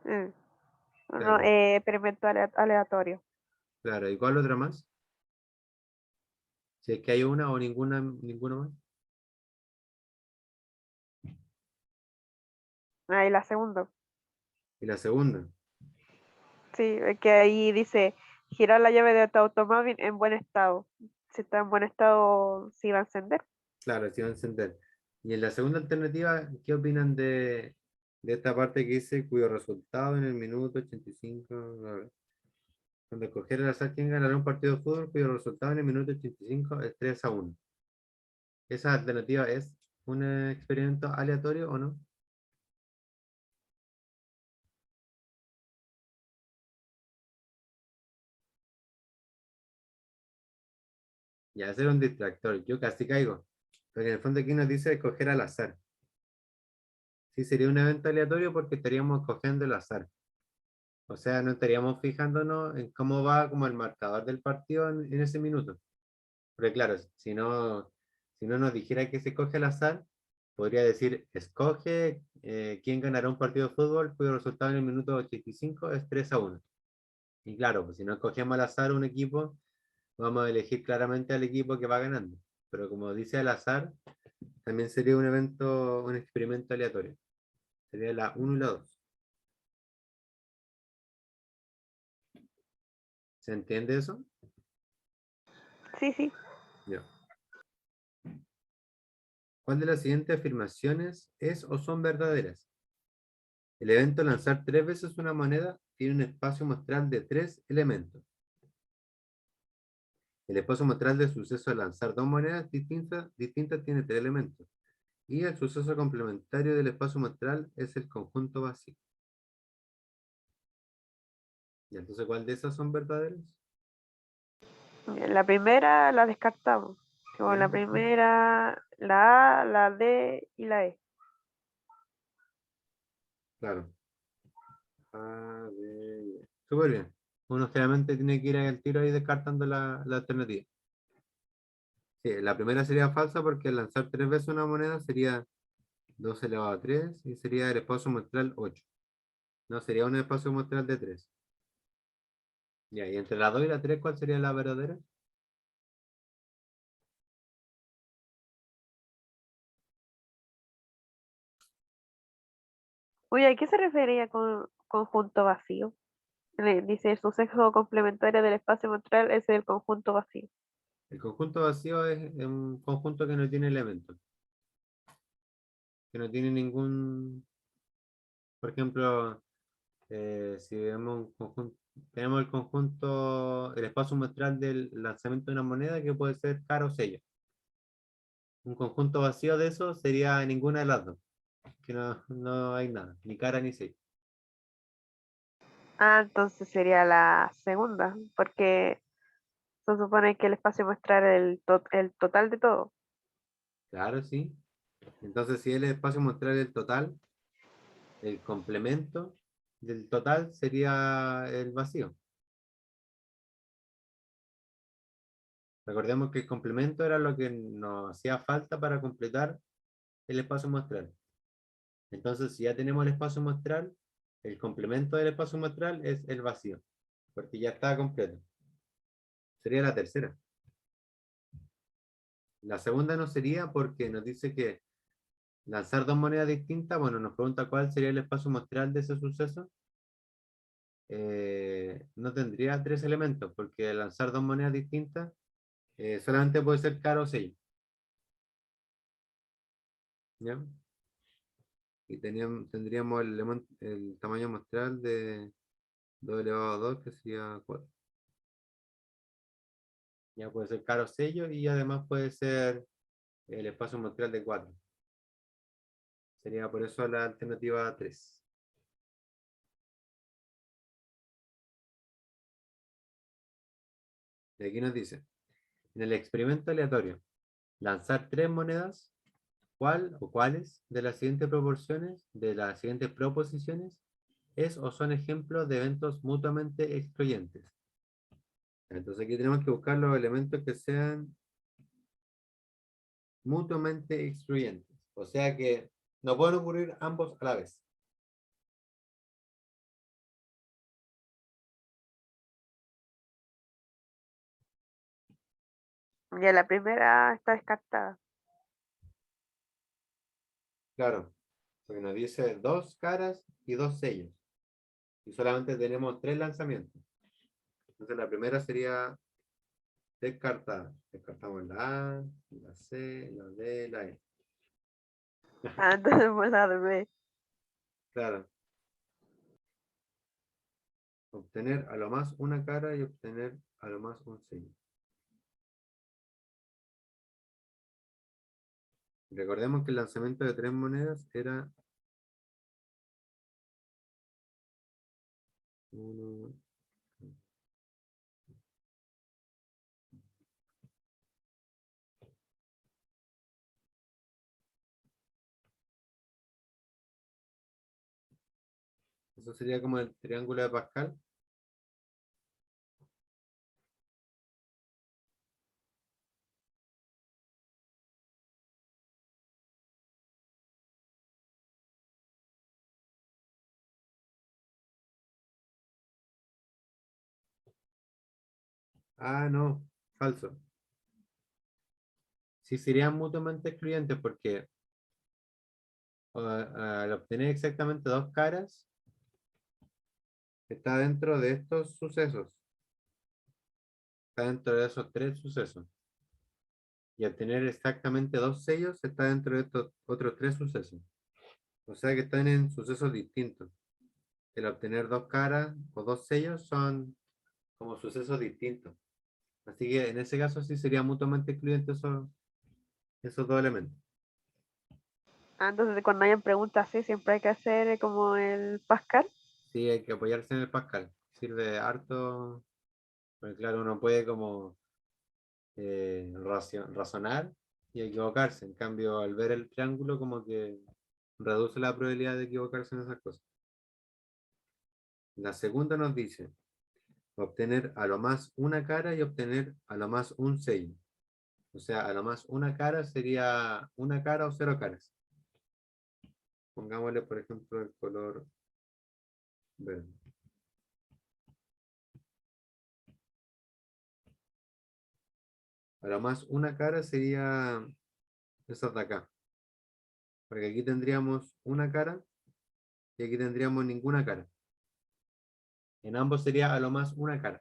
mm, uno, Claro, experimento aleatorio. claro. ¿Y cuál otra más? Si es que hay una o ninguna más. Ahí la segunda. Y la segunda. Sí, es que ahí dice girar la llave de tu automóvil en buen estado. Si está en buen estado, sí va a encender. Claro, sí va a encender. Y en la segunda alternativa, ¿qué opinan de esta parte que dice cuyo resultado en el minuto 85? A ver, cuando escoger al azar quién ganará un partido de fútbol cuyo resultado en el minuto 85 es 3-1. ¿Esa alternativa es un experimento aleatorio o no? Ya, ese era un distractor. Yo casi caigo. Porque en el fondo aquí nos dice escoger al azar. Sí, sería un evento aleatorio porque estaríamos escogiendo el azar. O sea, no estaríamos fijándonos en cómo va como el marcador del partido en ese minuto. Porque claro, si no nos dijera que se escoge al azar, podría decir, escoge quién ganará un partido de fútbol cuyo resultado en el minuto 85 es 3-1. Y claro, pues si no escogemos al azar un equipo, vamos a elegir claramente al equipo que va ganando. Pero como dice al azar, también sería un evento, un experimento aleatorio. Sería la 1 y la 2. ¿Se entiende eso? Sí, sí. Ya. ¿Cuál de las siguientes afirmaciones es o son verdaderas? El evento lanzar 3 veces una moneda tiene un espacio muestral de 3 elementos. El espacio muestral del suceso de lanzar 2 monedas distintas tiene 3 elementos. Y el suceso complementario del espacio muestral es el conjunto vacío. ¿Y entonces cuál de esas son verdaderas? La primera la descartamos. Como ¿Ya? la primera, la A, la D y la E. Claro. A, B, E. Súper bien. Uno generalmente tiene que ir al tiro ahí descartando la alternativa. Sí, la primera sería falsa porque al lanzar 3 veces una moneda sería 2 elevado a 3 y sería el espacio muestral 8. No, sería un espacio muestral de 3. Ya, y entre la 2 y la 3, ¿cuál sería la verdadera? Oye, ¿a qué se refería con conjunto vacío? Dice, el suceso complementario del espacio muestral es el conjunto vacío. El conjunto vacío es un conjunto que no tiene elementos, que no tiene ningún, por ejemplo, si vemos un conjunto, tenemos el conjunto, el espacio muestral del lanzamiento de una moneda que puede ser cara o sello. Un conjunto vacío de eso sería ninguna de las dos, que no hay nada, ni cara ni sello. Ah, entonces sería la segunda, porque se supone que el espacio muestral el total de todo. Claro, sí. Entonces, si el espacio muestral el total, el complemento del total sería el vacío. Recordemos que el complemento era lo que nos hacía falta para completar el espacio muestral. Entonces, si ya tenemos el espacio muestral, el complemento del espacio muestral es el vacío, porque ya está completo. Sería la tercera. La segunda no sería porque nos dice que lanzar 2 monedas distintas, bueno, nos pregunta cuál sería el espacio muestral de ese suceso. No tendría 3 elementos, porque lanzar 2 monedas distintas solamente puede ser cara o sello. ¿Ya? Y tendríamos el tamaño muestral de 2 elevado a 2, que sería 4. Ya puede ser caro sello y además puede ser el espacio muestral de 4. Sería por eso la alternativa 3. Y aquí nos dice, en el experimento aleatorio, lanzar 3 monedas, ¿cuál o cuáles de las siguientes proporciones, de las siguientes proposiciones, es o son ejemplos de eventos mutuamente excluyentes? Entonces aquí tenemos que buscar los elementos que sean mutuamente excluyentes. O sea que no pueden ocurrir ambos a la vez. Ya la primera está descartada. Claro, porque nos dice 2 caras y 2 sellos. Y solamente tenemos 3 lanzamientos. Entonces la primera sería descartada. Descartamos la A, la C, la D, la E. Ah, entonces pues la de B. Claro. Obtener a lo más una cara y obtener a lo más un sello. Recordemos que el lanzamiento de 3 monedas era 1. Eso sería como el triángulo de Pascal. Ah, no, falso. Sí serían mutuamente excluyentes porque al obtener exactamente 2 caras, está dentro de estos sucesos. Está dentro de esos 3 sucesos. Y obtener exactamente 2 sellos está dentro de estos otros 3 sucesos. O sea que están en sucesos distintos. El obtener 2 caras o 2 sellos son como sucesos distintos. Así que en ese caso sí sería mutuamente excluyente esos 2 elementos. Ah, entonces cuando hayan preguntas así, siempre hay que hacer como el Pascal. Sí, hay que apoyarse en el Pascal. Sirve harto, porque claro, uno puede como razonar y equivocarse. En cambio, al ver el triángulo, como que reduce la probabilidad de equivocarse en esas cosas. La segunda nos dice obtener a lo más una cara y obtener a lo más un sello. O sea, a lo más una cara sería una cara o 0 caras. Pongámosle, por ejemplo, el color verde. A lo más una cara sería esas de acá. Porque aquí tendríamos una cara y aquí tendríamos ninguna cara. En ambos sería a lo más una cara.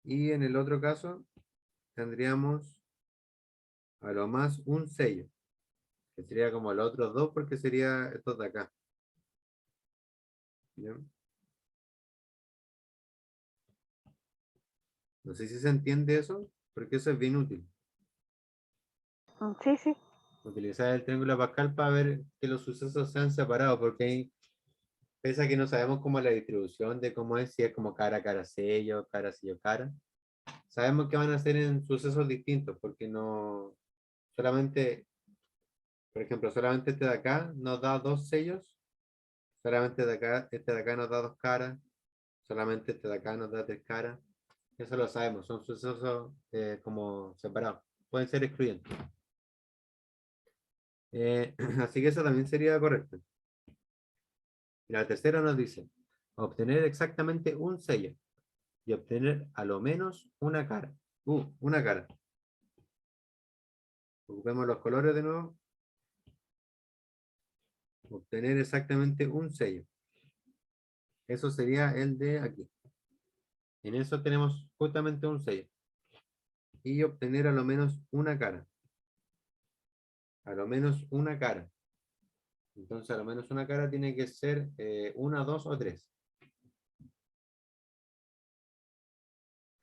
Y en el otro caso tendríamos a lo más un sello, que sería como los otros dos porque sería estos de acá. ¿Bien? No sé si se entiende eso, porque eso es bien útil. Sí, sí. Utilizar el triángulo Pascal para ver que los sucesos sean separados, porque ahí, pese a que no sabemos cómo la distribución de cómo es, si es como cara, cara, sello, cara, sabemos que van a ser en sucesos distintos, porque no solamente, por ejemplo, solamente este de acá nos da 2 sellos, solamente de acá, este de acá nos da 2 caras, solamente este de acá nos da 3 caras. Eso lo sabemos, son sucesos como separados, pueden ser excluyentes. Así que eso también sería correcto. Y la tercera nos dice, obtener exactamente un sello y obtener a lo menos una cara. Una cara. Ocupemos los colores de nuevo. Obtener exactamente un sello. Eso sería el de aquí. En eso tenemos justamente un sello. Y obtener a lo menos una cara. A lo menos una cara. Entonces a lo menos una cara tiene que ser una, dos o tres.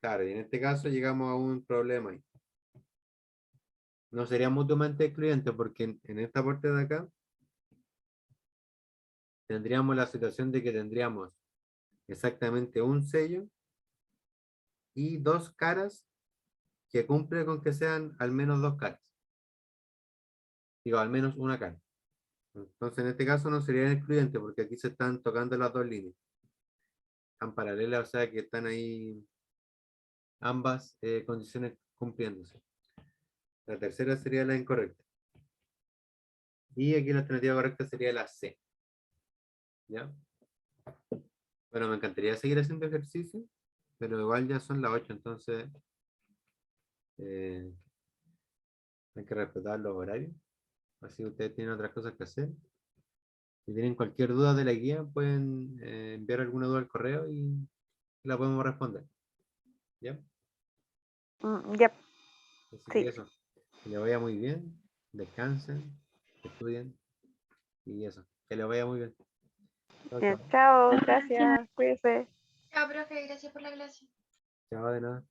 Claro, y en este caso llegamos a un problema ahí. No sería mutuamente excluyente porque en esta parte de acá tendríamos la situación de que tendríamos exactamente un sello y 2 caras que cumple con que sean al menos 2 caras. Digo, al menos una cara. Entonces en este caso no sería excluyente porque aquí se están tocando las 2 líneas. Están paralelas, o sea que están ahí ambas condiciones cumpliéndose. La tercera sería la incorrecta. Y aquí la alternativa correcta sería la C. ¿Ya? Bueno, me encantaría seguir haciendo ejercicio, pero igual ya son las 8, entonces hay que respetar los horarios. Así ustedes tienen otras cosas que hacer. Si tienen cualquier duda de la guía, pueden enviar alguna duda al correo y la podemos responder. ¿Ya? Ya, Así que sí. eso. Que le vaya muy bien, descansen, estudien y eso, que le vaya muy bien. Chao, Ya, chao. chao, Gracias. gracias, cuídese. Chao, profe, gracias por la clase. Chao, de nada.